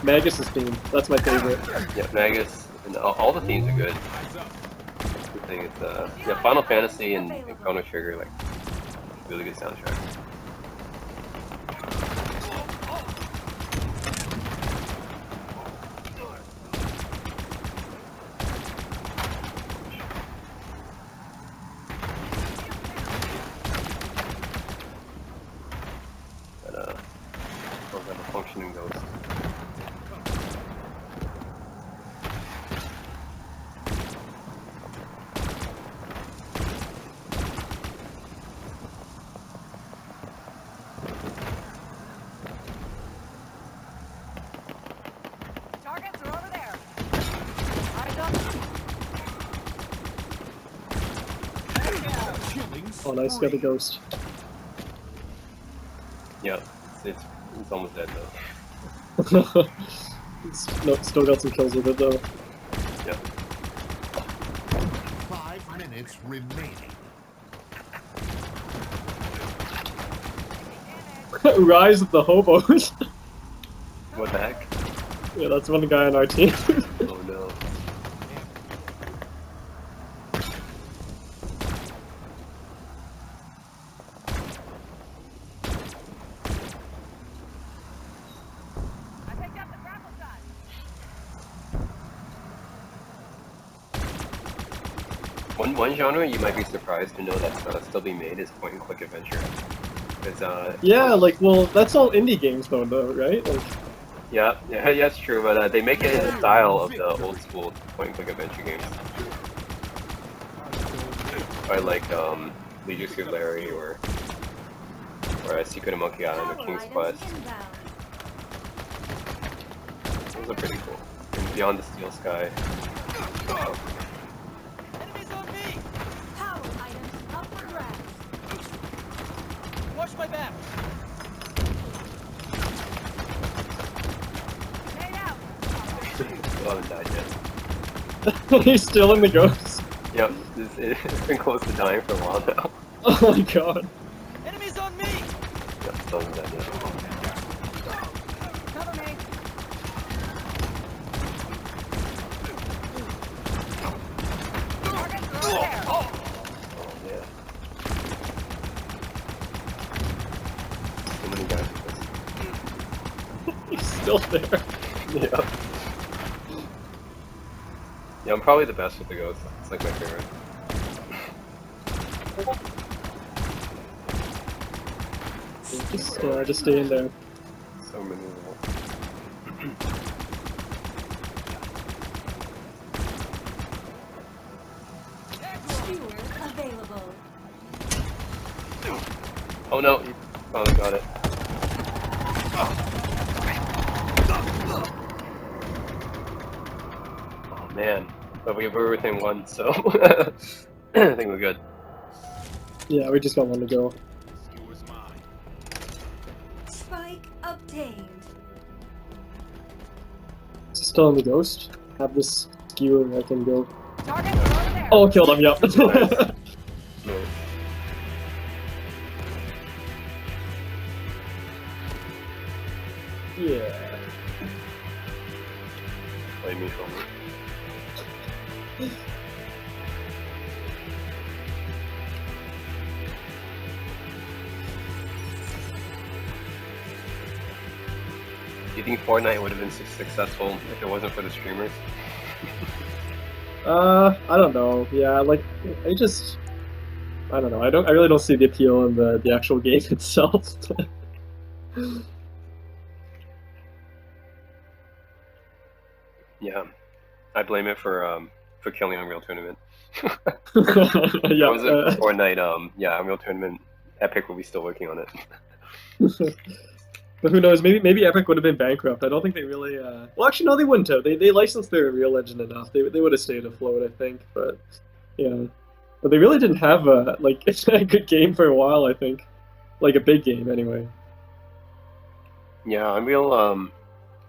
Magus's theme. That's my favorite. Yeah, Magus, and all the themes are good. The thing is, Final Fantasy and Chrono Trigger, like, really good soundtrack. Killing Oh, nice, got the spree. ghost. Yeah, it's almost dead though. No, still got some kills with it though. Yeah. 5 minutes remaining. Rise of the hobos. What the heck? Yeah, that's one guy on our team. Oh no. I picked up the grapple gun. One genre you might be surprised to know that's still being made is point and click adventure. It's Yeah, like, well, that's all indie games though, right? Like, yeah, it's true, but they make it in the style of the old school point and click adventure games. By like Leisure Suit Larry or Secret of Monkey Island or Power King's items Quest. inbound. Those are pretty cool. And Beyond the Steel Sky. Enemies on me! Power items up for grabs. Watch my back! Made out! Still haven't died yet. he's still in the ghost. Yep, it's been close to dying for a while now. Oh my god. Enemies on me! Yep, still haven't died yet. Cover me! Target through there! Oh yeah. So many guys with He's still there. this. Yeah. Yeah, I'm probably the best with the ghost. It's like my favorite. Just stay in there. So maneuverable. Skewer available. Oh no, he finally got it. Oh man, but we were within one, so I think we're good. Yeah, we just got one to go. Skewer's mine. Spike obtained. Is he still in the ghost? Have this skewer, I can go. Target over there! Oh, killed him, yep. No. Yeah. Blame me for me. Do you think Fortnite would have been successful if it wasn't for the streamers? I don't know. Yeah, like, I don't know. I really don't see the appeal in the actual game itself. Yeah, I blame it for killing Unreal Tournament. Yeah, It was Fortnite. Yeah, Unreal Tournament. Epic will be still working on it. but who knows? Maybe Epic would have been bankrupt. I don't think they really. Well, actually, no, they wouldn't have. They licensed their Unreal Engine enough. They would have stayed afloat, I think. But yeah, but they really didn't have a a good game for a while. I think, like a big game anyway. Yeah, Unreal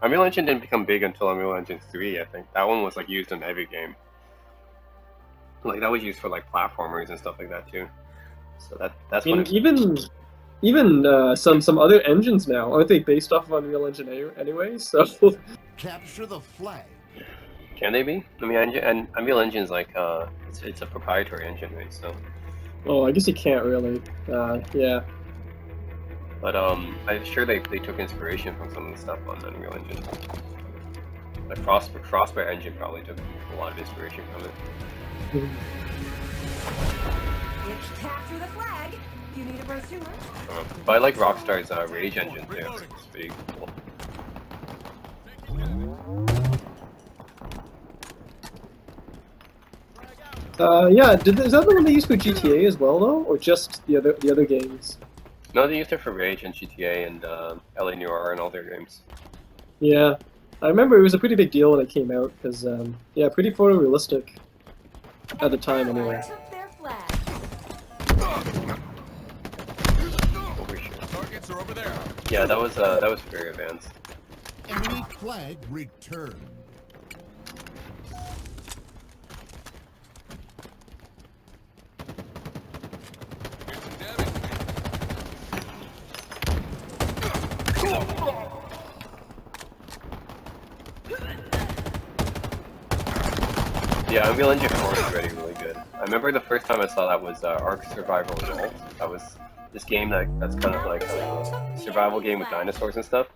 Engine didn't become big until Unreal Engine 3. I think that one was like used in every game. Like that was used for like platformers and stuff like that too. So that's I mean, when even some other engines now aren't they based off of Unreal Engine anyway? So Capture the flag. can they be? I mean, and Unreal Engine's like it's a proprietary engine, right? So, oh, I guess you can't really. Yeah. but I'm sure they took inspiration from some of the stuff on Unreal Engine. Like Frostbite Engine probably took a lot of inspiration from it. It's capture the flag. You need a pursuer. But I like Rockstar's Rage Engine too. It's pretty cool. Yeah. Is that the one they used for GTA as well, though, or just the other games? No, they used it for Rage and GTA and LA Noire and all their games. Yeah, I remember it was a pretty big deal when it came out because yeah, pretty photorealistic at the time anyway. Took their flag. Overshoot. Targets are over there. Yeah, that was very advanced. Enemy flag returned. Here's some damage. Yeah, Unreal Engine 4 is already really good. I remember the first time I saw that was Ark Survival Evolved. That was this game that's kind of like a survival game with dinosaurs and stuff.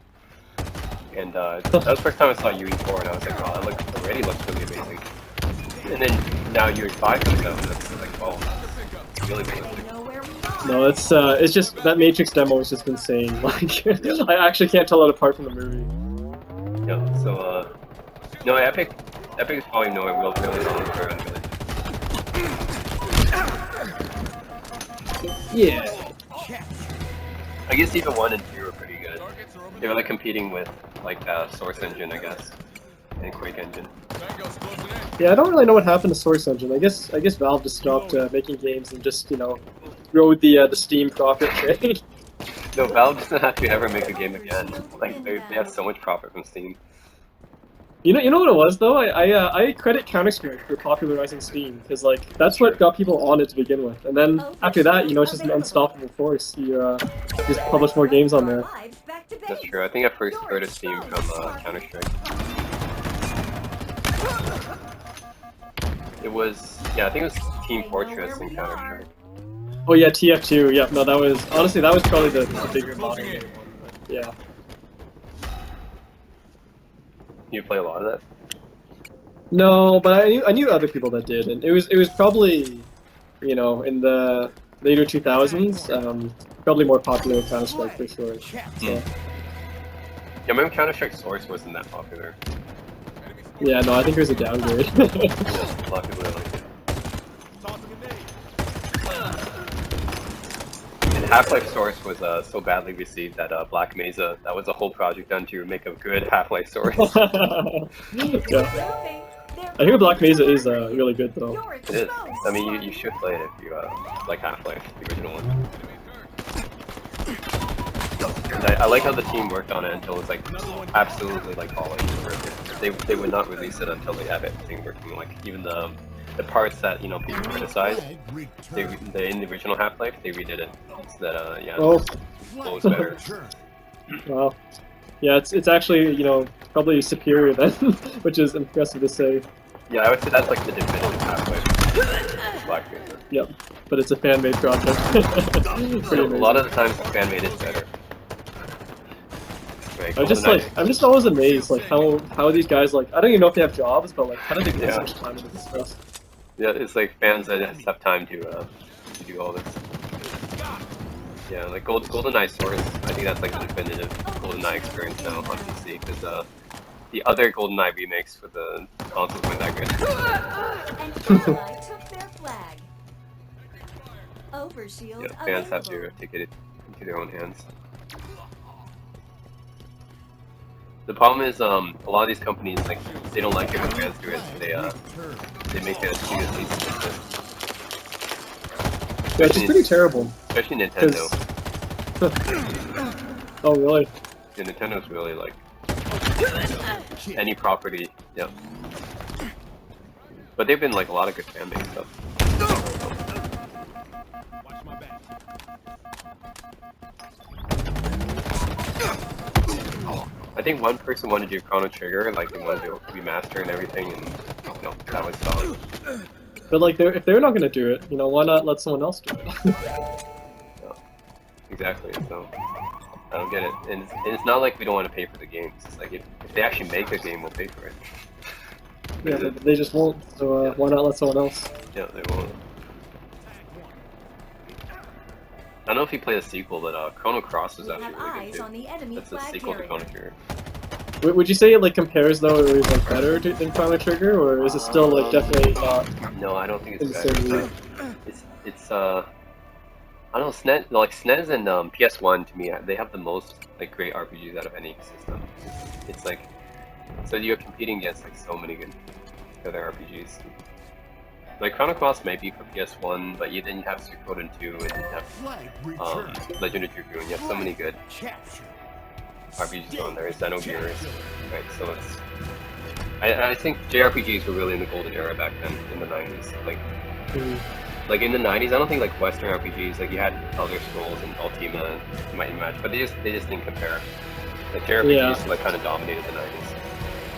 And that was the first time I saw UE4, and I was like, wow, that already looks really amazing. And then now UE5 comes out, and it's like, oh, really They realistic. know where we are. No, it's just that Matrix demo is just insane. Like, I actually can't tell it apart from the movie. Yeah, so, no, Epic is probably no real really known for Unreal Engine. Yeah. I guess even 1 and 2 are pretty good. Targets are over They there. were like competing with like Source Engine, I guess, and Quake Engine. Tango's closing in. Yeah, I don't really know what happened to Source Engine. I guess Valve just stopped making games and just rode the Steam profit train. No, Valve doesn't have to ever make a game again. Like they have so much profit from Steam. You know what it was though? I credit Counter-Strike for popularizing Steam because like that's what got people on it to begin with, and then after that, it's just an unstoppable force. You just publish more games on there. Lives back to That's base. true. I think I first heard of Steam from Counter Strike. It was I think it was Team Fortress and Counter Strike. Oh yeah, TF2. Yep. No, that was probably the bigger modern one. But yeah. You play a lot of that? No, but I knew other people that did, and it was probably, in the later 2000s, probably more popular than Counter Strike for sure. So, Yeah, I remember Counter Strike Source wasn't that popular. yeah, no, I think it was a downgrade. A lot of people didn't like it. And Half-Life Source was so badly received that Black Mesa, that was a whole project done to make a good Half-Life Source. yeah. Moving. I hear Black Mesa is really good though. You're It is. exposed. I mean, you should play it if you like Half-Life, the original one. And I like how the team worked on it until it was like absolutely like polished and perfect. They would not release it until they have everything working. Like even the parts that people criticized, Flag they returned. in the original Half-Life they redid it so that Oh, flows better. Returned. wow. Yeah, it's actually probably superior then, which is impressive to say. Yeah, I would say that's like the definitive Half-Life. Black Mesa. Yep, but it's a fan-made project. Pretty So a amazing. lot of the times the fan made it better. Right, I'm just GoldenEye- I'm just always amazed like how these guys like I don't even know if they have jobs, but like how do they get Yeah. so much time into this stuff? yeah, it's like fans that just have time to do all this. Yeah, like GoldenEye Source, I think that's like the definitive GoldenEye experience now on PC, because the other GoldenEye remakes for the consoles weren't that good. An ally took their flag. Overshield Yeah, fans have available. to take it into their own hands. The problem is, a lot of these companies, like, they don't like it when fans do it, so they make it as as easy as possible. Yeah, it's pretty terrible. Especially Nintendo. Oh really? Yeah, Nintendo's really like any property, yeah. But they've been like a lot of good fan made stuff. Watch my back. I think one person wanted to do Chrono Trigger, like they wanted to remaster and everything, and that was solid. But like if they're not gonna do it, why not let someone else do it? Exactly. So I don't get it, and it's not like we don't want to pay for the games. It's like if they actually make a game, we'll pay for it. Yeah, but they just won't. So why not let someone else? Yeah, they won't. I don't know if you play the sequel, but Chrono Cross is We actually have really eyes good on too. the enemy That's the flag sequel to carrier. Chrono Trigger. Would you say it like compares though, or is like better than Chrono Trigger, or is it still like definitely not? No, I don't think In it's the better. same league. It's I don't know, SNES and PS1 to me, they have the most like great RPGs out of any system. It's like, so you're competing against like so many good other RPGs. Like Chrono Cross might be for PS1, but you then have Suikoden 2, and you have Flag returned. Legend of Dragoon. You have so many good Capture. RPGs on there. Xenogears, right? So it's I think JRPGs were really in the golden era back then in the 90s. Like in the 90s, I don't think like Western RPGs, like you had Elder Scrolls and Ultima, Might and Match, but they just didn't compare. Like JRPGs like kind of dominated the 90s.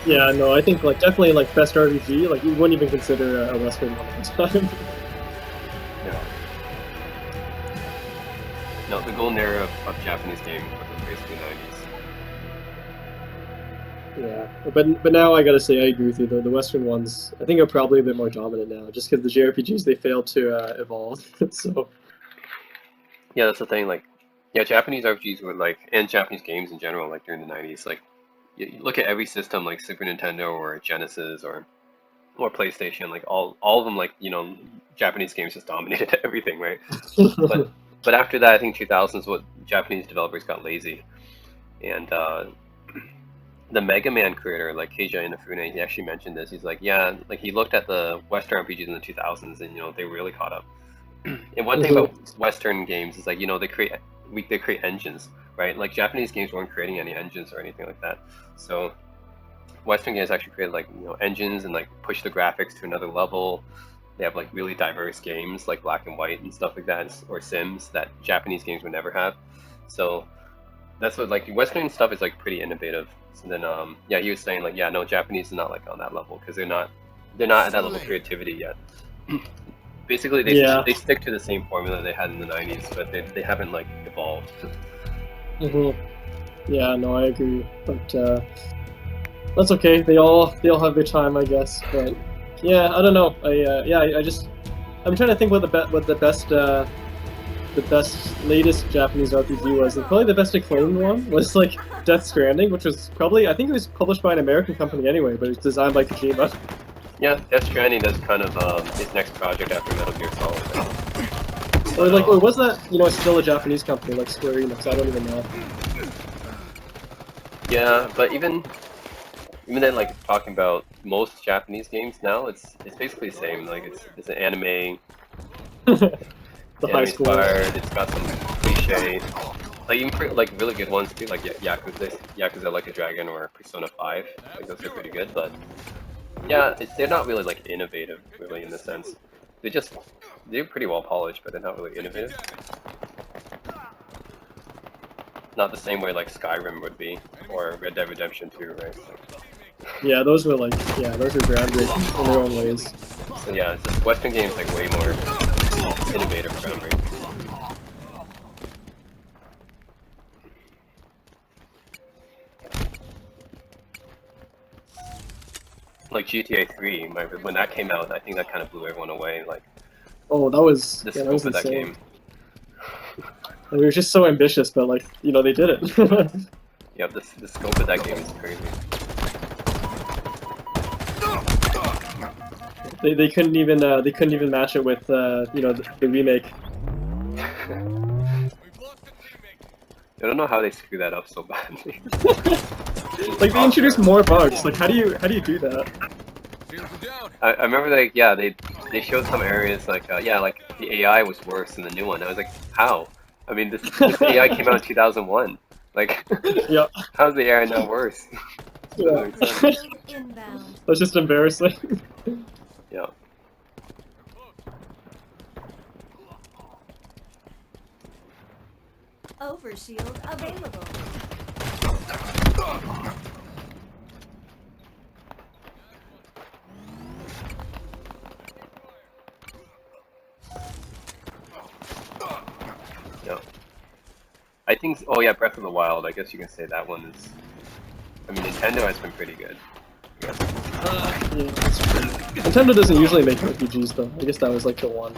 Yeah, no, I think like definitely like best RPG, like you wouldn't even consider a Western one at the time. Yeah. No, the golden era of Japanese gaming was basically 90s. Yeah, but now I gotta say I agree with you though. The Western ones I think are probably a bit more dominant now, just because the JRPGs they failed to evolve. So Yeah, that's the thing. Like, yeah, Japanese RPGs were like, and Japanese games in general, like during the 90s, like you look at every system like Super Nintendo or Genesis or PlayStation, like all of them, like Japanese games just dominated everything, right? But after that, I think 2000s, what Japanese developers got lazy, and the Mega Man creator, like Keija Inafune, he actually mentioned this. He's like, yeah, like he looked at the Western RPGs in the 2000s, and they really caught up. And one thing about Western games is like they create engines, right? Like Japanese games weren't creating any engines or anything like that. So Western games actually created like engines and like push the graphics to another level. They have like really diverse games like Black and White and stuff like that, or Sims that Japanese games would never have. So that's what like Western stuff is like pretty innovative. So then yeah, he was saying like no, Japanese is not like on that level because they're not at that level of creativity yet. Basically, they stick to the same formula they had in the 90s, but they haven't like evolved. Yeah, no, I agree, but that's okay. They all have their time, I guess. But yeah, I don't know. I'm trying to think what the best latest Japanese RPG was. And probably the best acclaimed one was like Death Stranding, which was probably, I think it was published by an American company anyway, but it was designed by Kojima. Yeah, Death Stranding is kind of his next project after Metal Gear Solid. Or was that it's still a Japanese company like Square Enix? I don't even know. Yeah, but even then, like talking about most Japanese games now, it's basically the same. Like it's an anime. The high school. Inspired. It's got some cliche, like even like really good ones too, like Yakuza Like a Dragon or Persona 5. Like those are pretty good, but yeah, they're not really like innovative, really in the sense. They're pretty well polished, but they're not really innovative. Not the same way like Skyrim would be, or Red Dead Redemption 2, right? Yeah, those were groundbreaking in their own ways. So yeah, it's just Western games like way more innovative, groundbreaking. Like GTA 3, when that came out, I think that kind of blew everyone away. Like, oh, that was the scope of that game. Like, we were just so ambitious, but like they did it. Yeah, the scope of that game is crazy. They couldn't even match it with the remake. I don't know how they screw that up so badly. Like they introduced more bugs. Like how do you do that? I remember they showed some areas like like the AI was worse than the new one. I was like, how? I mean this AI came out in 2001. Like yeah. How's the AI now worse? Yeah. Inbound. That's just embarrassing. Yeah. Overshield available. Yeah. I think. Oh yeah, Breath of the Wild. I guess you can say that one is. I mean, Nintendo has been pretty good. Yeah, that's true. Nintendo doesn't usually make RPGs though. I guess that was like the one.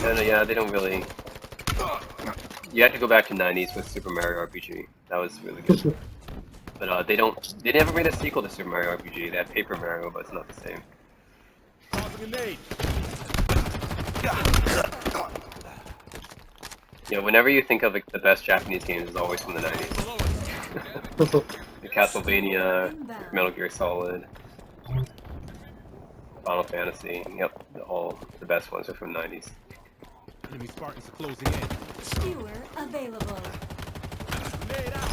And yeah, they don't really. You have to go back to 90s with Super Mario RPG. That was really good. But they never made a sequel to Super Mario RPG. They had Paper Mario, but it's not the same. Yeah, whenever you think of like, the best Japanese games, it's always from the 90s. The Castlevania, Metal Gear Solid. Final Fantasy. Yep, all the best ones are from '90s. Enemy Spartans closing in. Skewer available. Grenade out.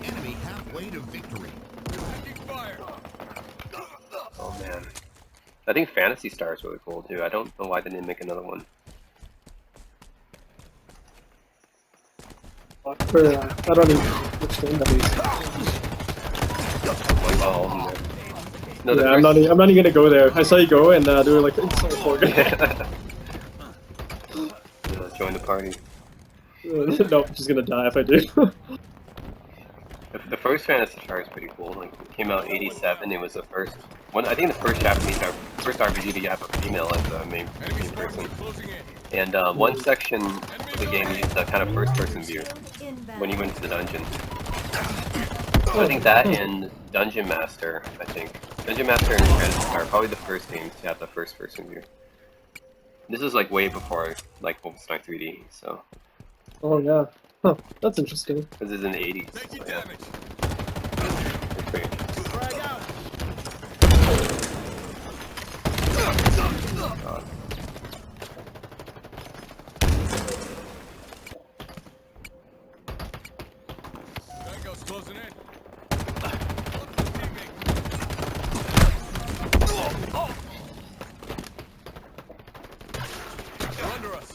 Enemy halfway to victory. Taking fire. Oh man, I think Fantasy Star is really cool too. I don't know why they didn't make another one. I don't even which game that is. Like all of them there. No, the Yeah, first... I'm not even gonna go there. I saw you go and they were like, it's so important. Join the party. Nope, she's gonna die if I do. The first Fantasy Star is pretty cool. Like, it came out in '87. It was the first one. I think the first first RPG to have a female as the main Enemy person. Spartans closing in. And one section of the game used a kind of first-person view Inbound. when you went to the dungeon. So I think that and Dungeon Master. I think Dungeon Master and Fantasy Star are probably the first games to have the first-person view. This is like way before like Wolfenstein 3D. So Oh yeah. Huh, that's interesting. this is in the '80s. Taking So, yeah, damage. it's pretty interesting. Frag out. God. Tango's closing in. They're under us.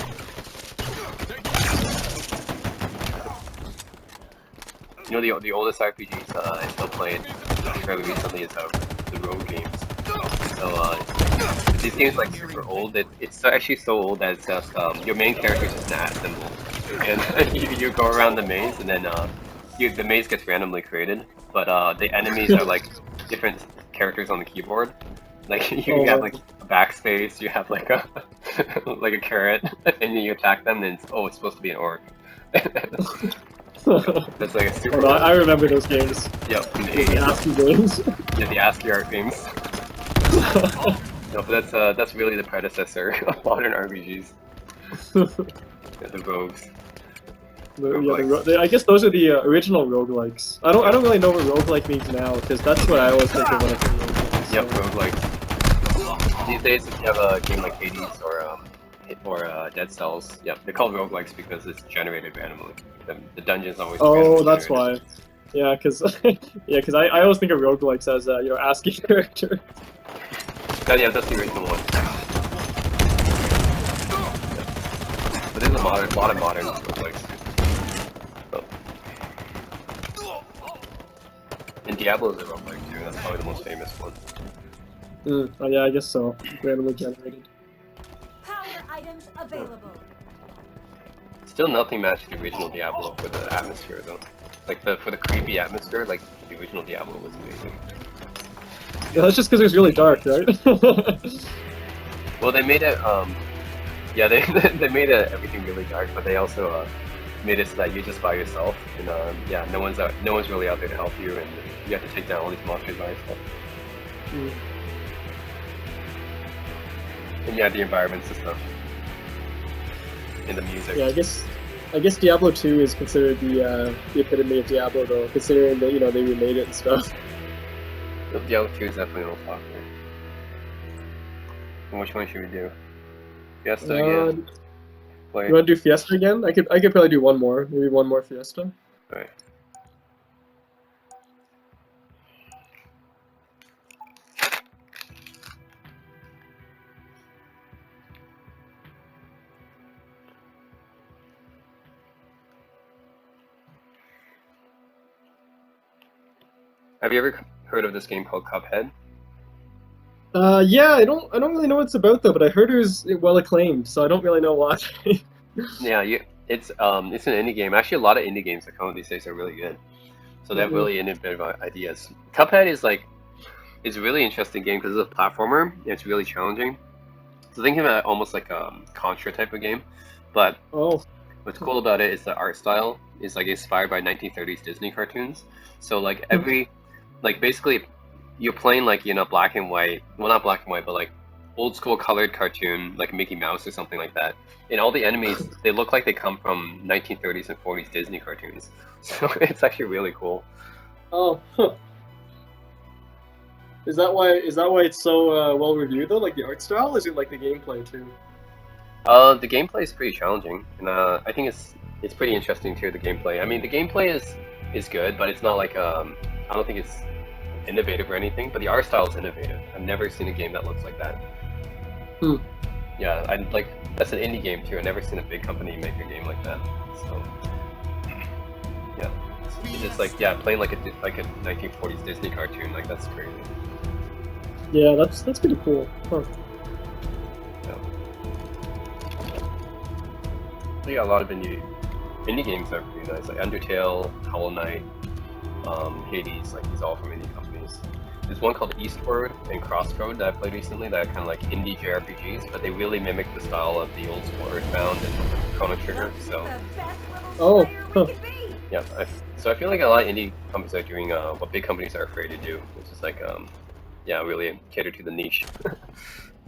You know the oldest RPGs I still played fairly recently is the Rogue games. So these games like super old. It's actually so old that it's just your main character is just an at symbol, and you go around the maze, and then the maze gets randomly created. But the enemies are like different characters on the keyboard. Like you have like a backspace, you have like a like a carrot, and then you attack them, and it's supposed to be an orc. That's like a super. Hold on, I remember those games. Yep, from the The 80s. ASCII games. Yeah, the ASCII art games. No, but that's really the predecessor of modern RPGs. Yeah, the Rogues. I guess those are the original roguelikes. I don't really know what roguelike means now, because that's what I always think of when I think of roguelikes. Yep, roguelikes. These days, if you have a game like Hades or Dead Cells, yep, they're called roguelikes because it's generated randomly. The dungeon's always. Oh, randomly that's generated. why. Yeah, because I always think of roguelikes as ASCII character. Oh, yeah, that's the original one. But there's a lot of modern roguelikes. So. And Diablo is a roguelike too. That's probably the most famous one. Oh yeah, I guess so. Randomly generated. Power items available. Still nothing matched the original Diablo for the atmosphere though. Like for the creepy atmosphere, like the original Diablo was amazing. Yeah, that's just because it was really dark, right? Well, they made it. Yeah, they made everything really dark, but they also made it so that you're just by yourself, and yeah, no one's really out there to help you, and you have to take down all these monsters by yourself. And you have the environments and stuff, and the music. Yeah, I guess Diablo 2 is considered the epitome of Diablo, though, considering that they remade it and stuff. Diablo 2 is definitely an popular. And which one should we do? Fiesta again. Play. You want to do Fiesta again? I could probably do one more, maybe one more Fiesta. Alright. Have you ever heard of this game called Cuphead? Yeah, I don't really know what it's about though, but I heard it was well acclaimed, so I don't really know why. Yeah, it's an indie game. Actually, a lot of indie games that come out these days are really good. So they have really innovative ideas. Cuphead is a really interesting game because it's a platformer. And it's really challenging. So think of it almost like a Contra type of game, but Oh, what's cool about it is the art style is like inspired by 1930s Disney cartoons. So like basically you're playing like black and white, well not black and white, but like old school colored cartoon like Mickey Mouse or something like that. And all the enemies, they look like they come from 1930s and 40s Disney cartoons. So it's actually really cool. Oh, huh. Is that why it's so well reviewed though? Like the art style? Is it like the gameplay too? The gameplay is pretty challenging, and I think it's pretty interesting too. The gameplay. I mean, the gameplay is good, but it's not like I don't think it's innovative or anything. But the art style is innovative. I've never seen a game that looks like that. Hmm. Yeah, I like that's an indie game too. I've never seen a big company make a game like that. So yeah, it's just like playing like a 1940s Disney cartoon. Like that's crazy. Yeah, that's pretty cool. Huh. We got a lot of indie games that are pretty nice, like Undertale, Hollow Knight, Hades. Like these are all from indie companies. There's one called Eastward and Crossroad that I played recently that are kind of like indie JRPGs, but they really mimic the style of the old school Earthbound and Chrono Trigger. So Oh, huh. yeah, so I feel like a lot of indie companies are doing what big companies are afraid to do, which is like really cater to the niche.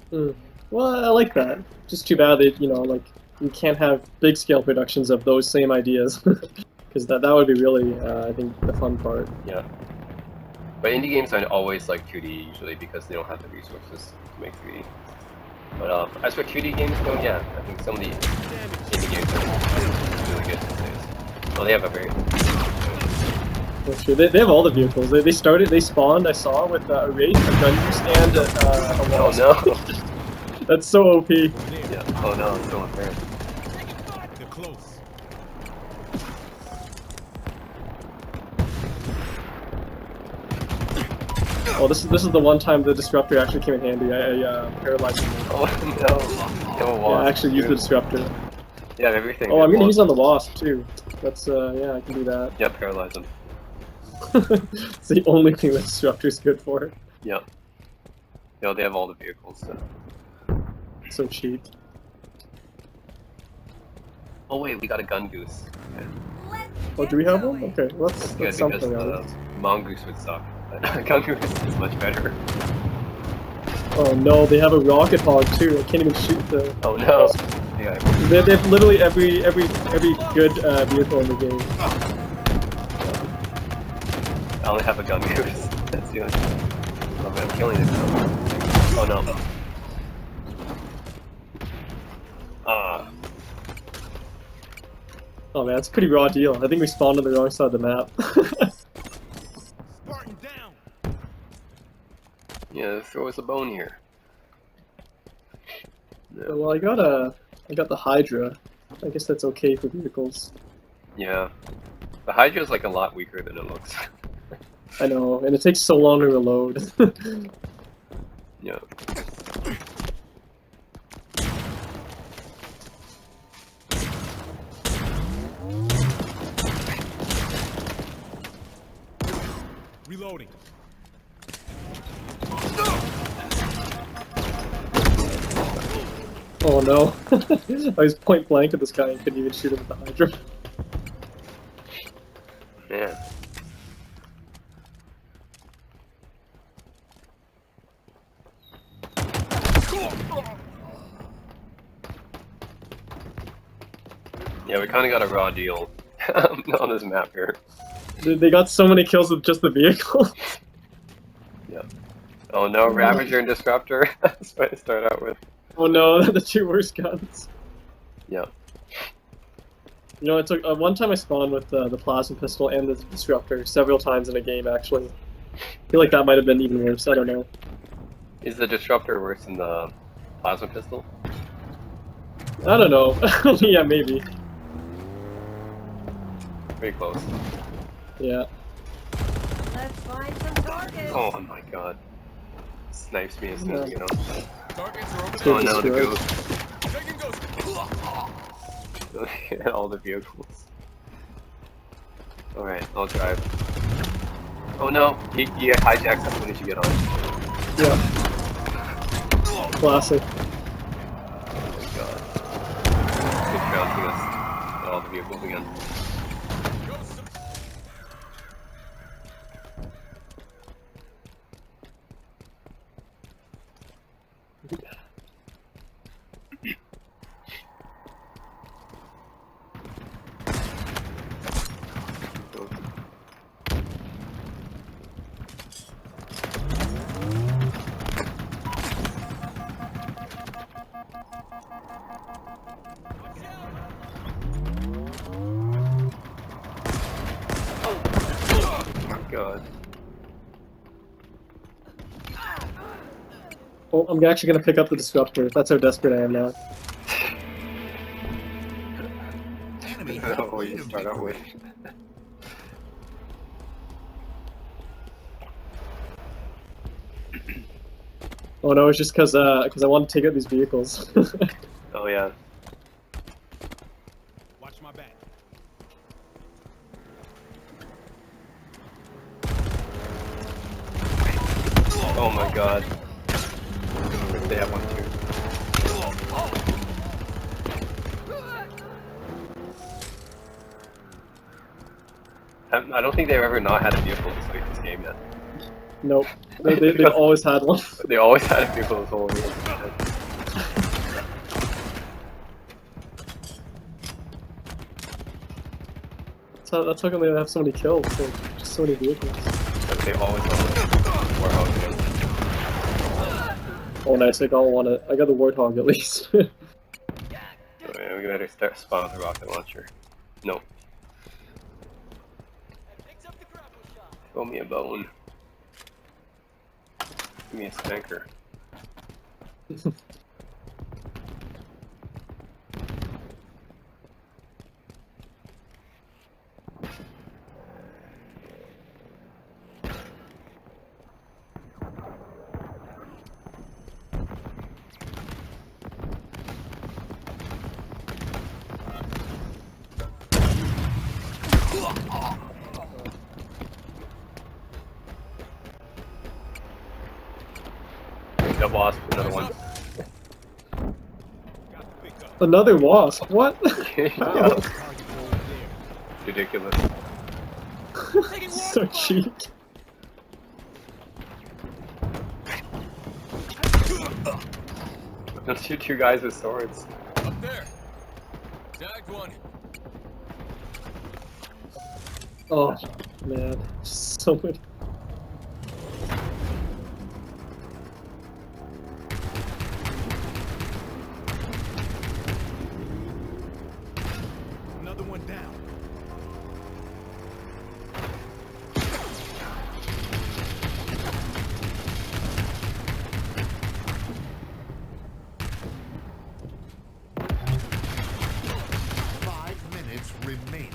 Hmm. Well, I like that. Just too bad that like you can't have big scale productions of those same ideas, because that would be really I think the fun part. Yeah. But indie games are always like 2D usually because they don't have the resources to make 3D. But as for 2D games go, yeah, I think some of the indie games are really good these days. Well, they have a very... That's true. They have all the vehicles. They spawned, I saw, with a Wraith, a Gunboost, and a Oh Wasp. no! That's so OP. Yeah. Oh no, it's so unfair. They're close. Oh, this is the one time the Disruptor actually came in handy. I paralyzed him. Oh no! Come on, Yeah, I Wasp. actually used the Disruptor. Yeah, everything. Oh, I'm gonna use on the Wasp too. That's yeah, I can do that. Yeah, paralyze them. It's the only thing the Disruptor's good for. Yeah. You know, they have all the vehicles, so... So cheap. Oh wait, we got a gun goose. Okay. Oh, do we have one? Okay, well, that's Good, because something. mongoose would suck. Gun goose is much better. Oh no, they have a rocket hog too. I can't even shoot the. Oh no! Yeah, They have literally every good vehicle in the game. I only have a gun goose. That's the only thing. Oh man, I'm killing it. Oh no. Oh man, it's a pretty raw deal. I think we spawned on the wrong side of the map. Spartan down. Yeah, throw us a bone here. No. Well, I got the Hydra. I guess that's okay for vehicles. Yeah. The Hydra is like a lot weaker than it looks. I know, and it takes so long to reload. Yeah. Reloading. Oh no. I was point blank at this guy and couldn't even shoot him with the Hydra. Man. Yeah, we kind of got a raw deal on this map here. They got so many kills with just the vehicle. Yeah. Oh no, Ravager and Disruptor. That's what I start out with. Oh no, the two worst guns. Yeah. You know, it took one time I spawned with the plasma pistol and the Disruptor several times in a game. Actually, I feel like that might have been even worse. I don't know. Is the Disruptor worse than the Plasma Pistol? I don't know. Yeah, maybe. Pretty close. Yeah. Let's find some targets. Oh my god. Snipes me as soon as you know. Targets are over Oh there. no, the destroyed. goose. Taking ghost. All the vehicles. Alright, I'll drive. Oh no, he hijacks as soon as you get on. Yeah. Classic. Oh my god. It's bouncing us all the vehicles again. Ghost. god. Oh, I'm actually gonna pick up the disruptor. That's how desperate I am now. Enemy Oh, halfway you to start out with. victory. Oh no, it's just because I want to take out these vehicles. Oh yeah. Watch my back. Oh my god. They have one too. I don't think they've ever not had a vehicle this game yet. Nope. They've always had one. They always had a vehicle this whole game. That's how come they have so many kills. Like, just so many vehicles. But they always have a Warthog again. Oh nice, I got the Warthog at least. So yeah, we better start spawn the rocket launcher. No. Throw me a bone. Give me a spanker. Double wasp, another one. Another wasp? What? Yeah. How? Ridiculous. So cheap. Let's shoot two guys with swords. Up there. Tagged one. Oh man, so many. Another one down. Remaining.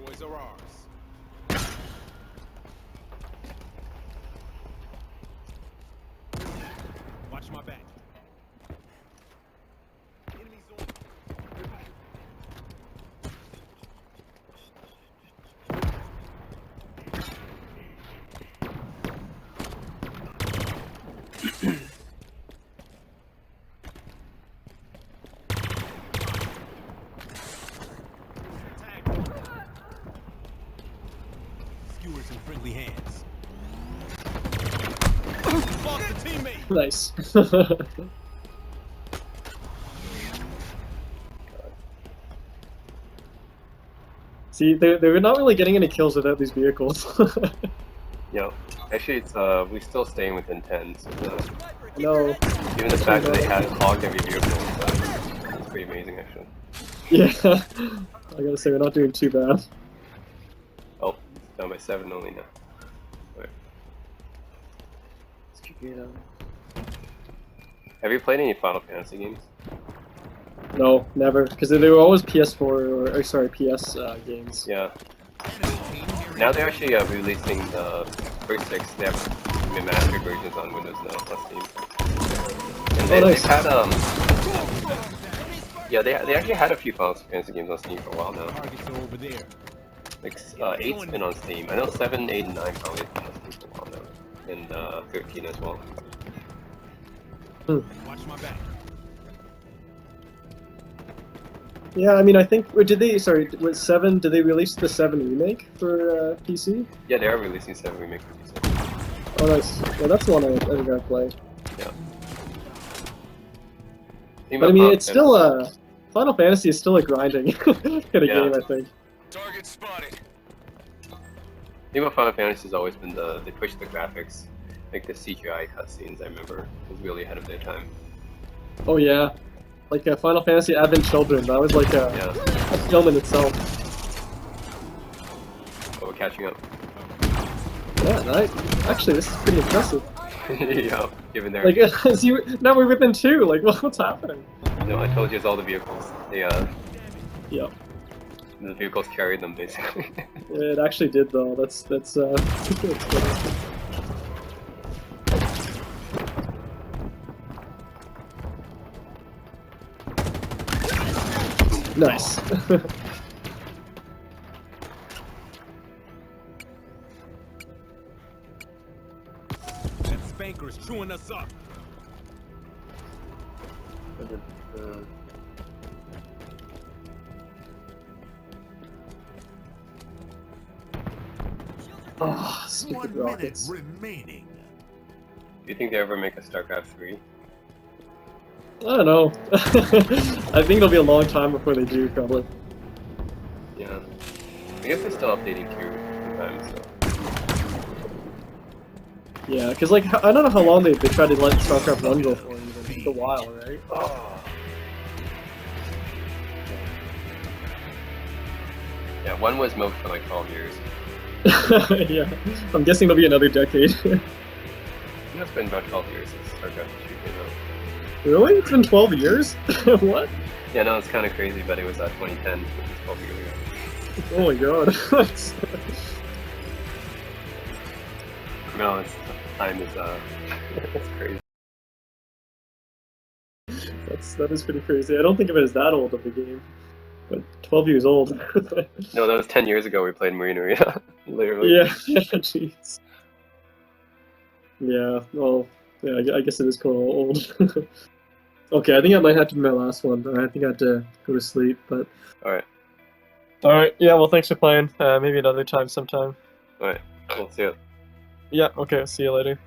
Toys are ours. Watch my back. Enemies on. Skewers in friendly hands. Lost a teammate. Nice. See, they're not really getting any kills without these vehicles. Yeah. Actually, it's we're still staying within 10. So No. even the fact that they had clogged every vehicle, it's pretty amazing actually. Yeah. I gotta say, we're not doing too bad. Oh, it's down by 7 only now. Right. Let's keep it up. Have you played any Final Fantasy games? No, never. Because they were always PS4 or sorry, PS games. Yeah. Now they're actually releasing the first 6. They have remastered versions on Windows now on Steam. They, nice. they've had yeah, they actually had a few Final Fantasy games on Steam for a while now. Targets are over there. Like 8's been on Steam. I know 7, 8, and 9 probably have been on Steam for a while now, and 13 as well. Watch my back. Yeah, I mean, I think. Did they? Sorry, with 7? Did they release the 7 remake for PC? Yeah, they are releasing 7 Remake for PC. Oh, nice. Yeah, that's the one I gotta play. Yeah. But I mean, it's still Final Fantasy is still a grinding kind of Yeah. game, I think. Target spotted. thing about Final Fantasy has always been they push the graphics, like the CGI cutscenes. I remember was really ahead of their time. Oh yeah, like Final Fantasy Advent Children. That was like a Yeah, film in itself. but we're catching up. Yeah, actually, this is pretty impressive. Yeah, given their. Like, now we're within 2. Like, what's happening? No, I told you it's all the vehicles. They Yeah, the vehicles carried them basically. it actually did though. That's that's funny. Nice. That spanker's chewing us up. Oh, stupid 1 minute rockets. remaining. Do you think they ever make a StarCraft 3? I don't know. I think it'll be a long time before they do, probably. Yeah. I guess they're still updating Q sometimes. So. Yeah, because like I don't know how long they tried to let StarCraft 1 go for, even. It's a while, right? Oh. Yeah, one was milked for like 12 years. Yeah, I'm guessing it'll be another decade. I think it's been about 12 years since StarCraft 2 came out. Really? It's been 12 years? What? Yeah, no, it's kind of crazy, but it was 2010, which is 12 years ago. Oh my god. No, it's time is it's crazy. That is pretty crazy. I don't think of it as that old of a game, but 12 years old. No, that was 10 years ago we played Marine Arena. Literally. Yeah, jeez. Yeah, well, yeah, I guess it is kind of old. Okay, I think that might have to be my last one. I think I have to go to sleep, but... Alright, Alright, yeah, well, thanks for playing. Maybe another time sometime. alright. We'll see you. Yeah, okay, see you later.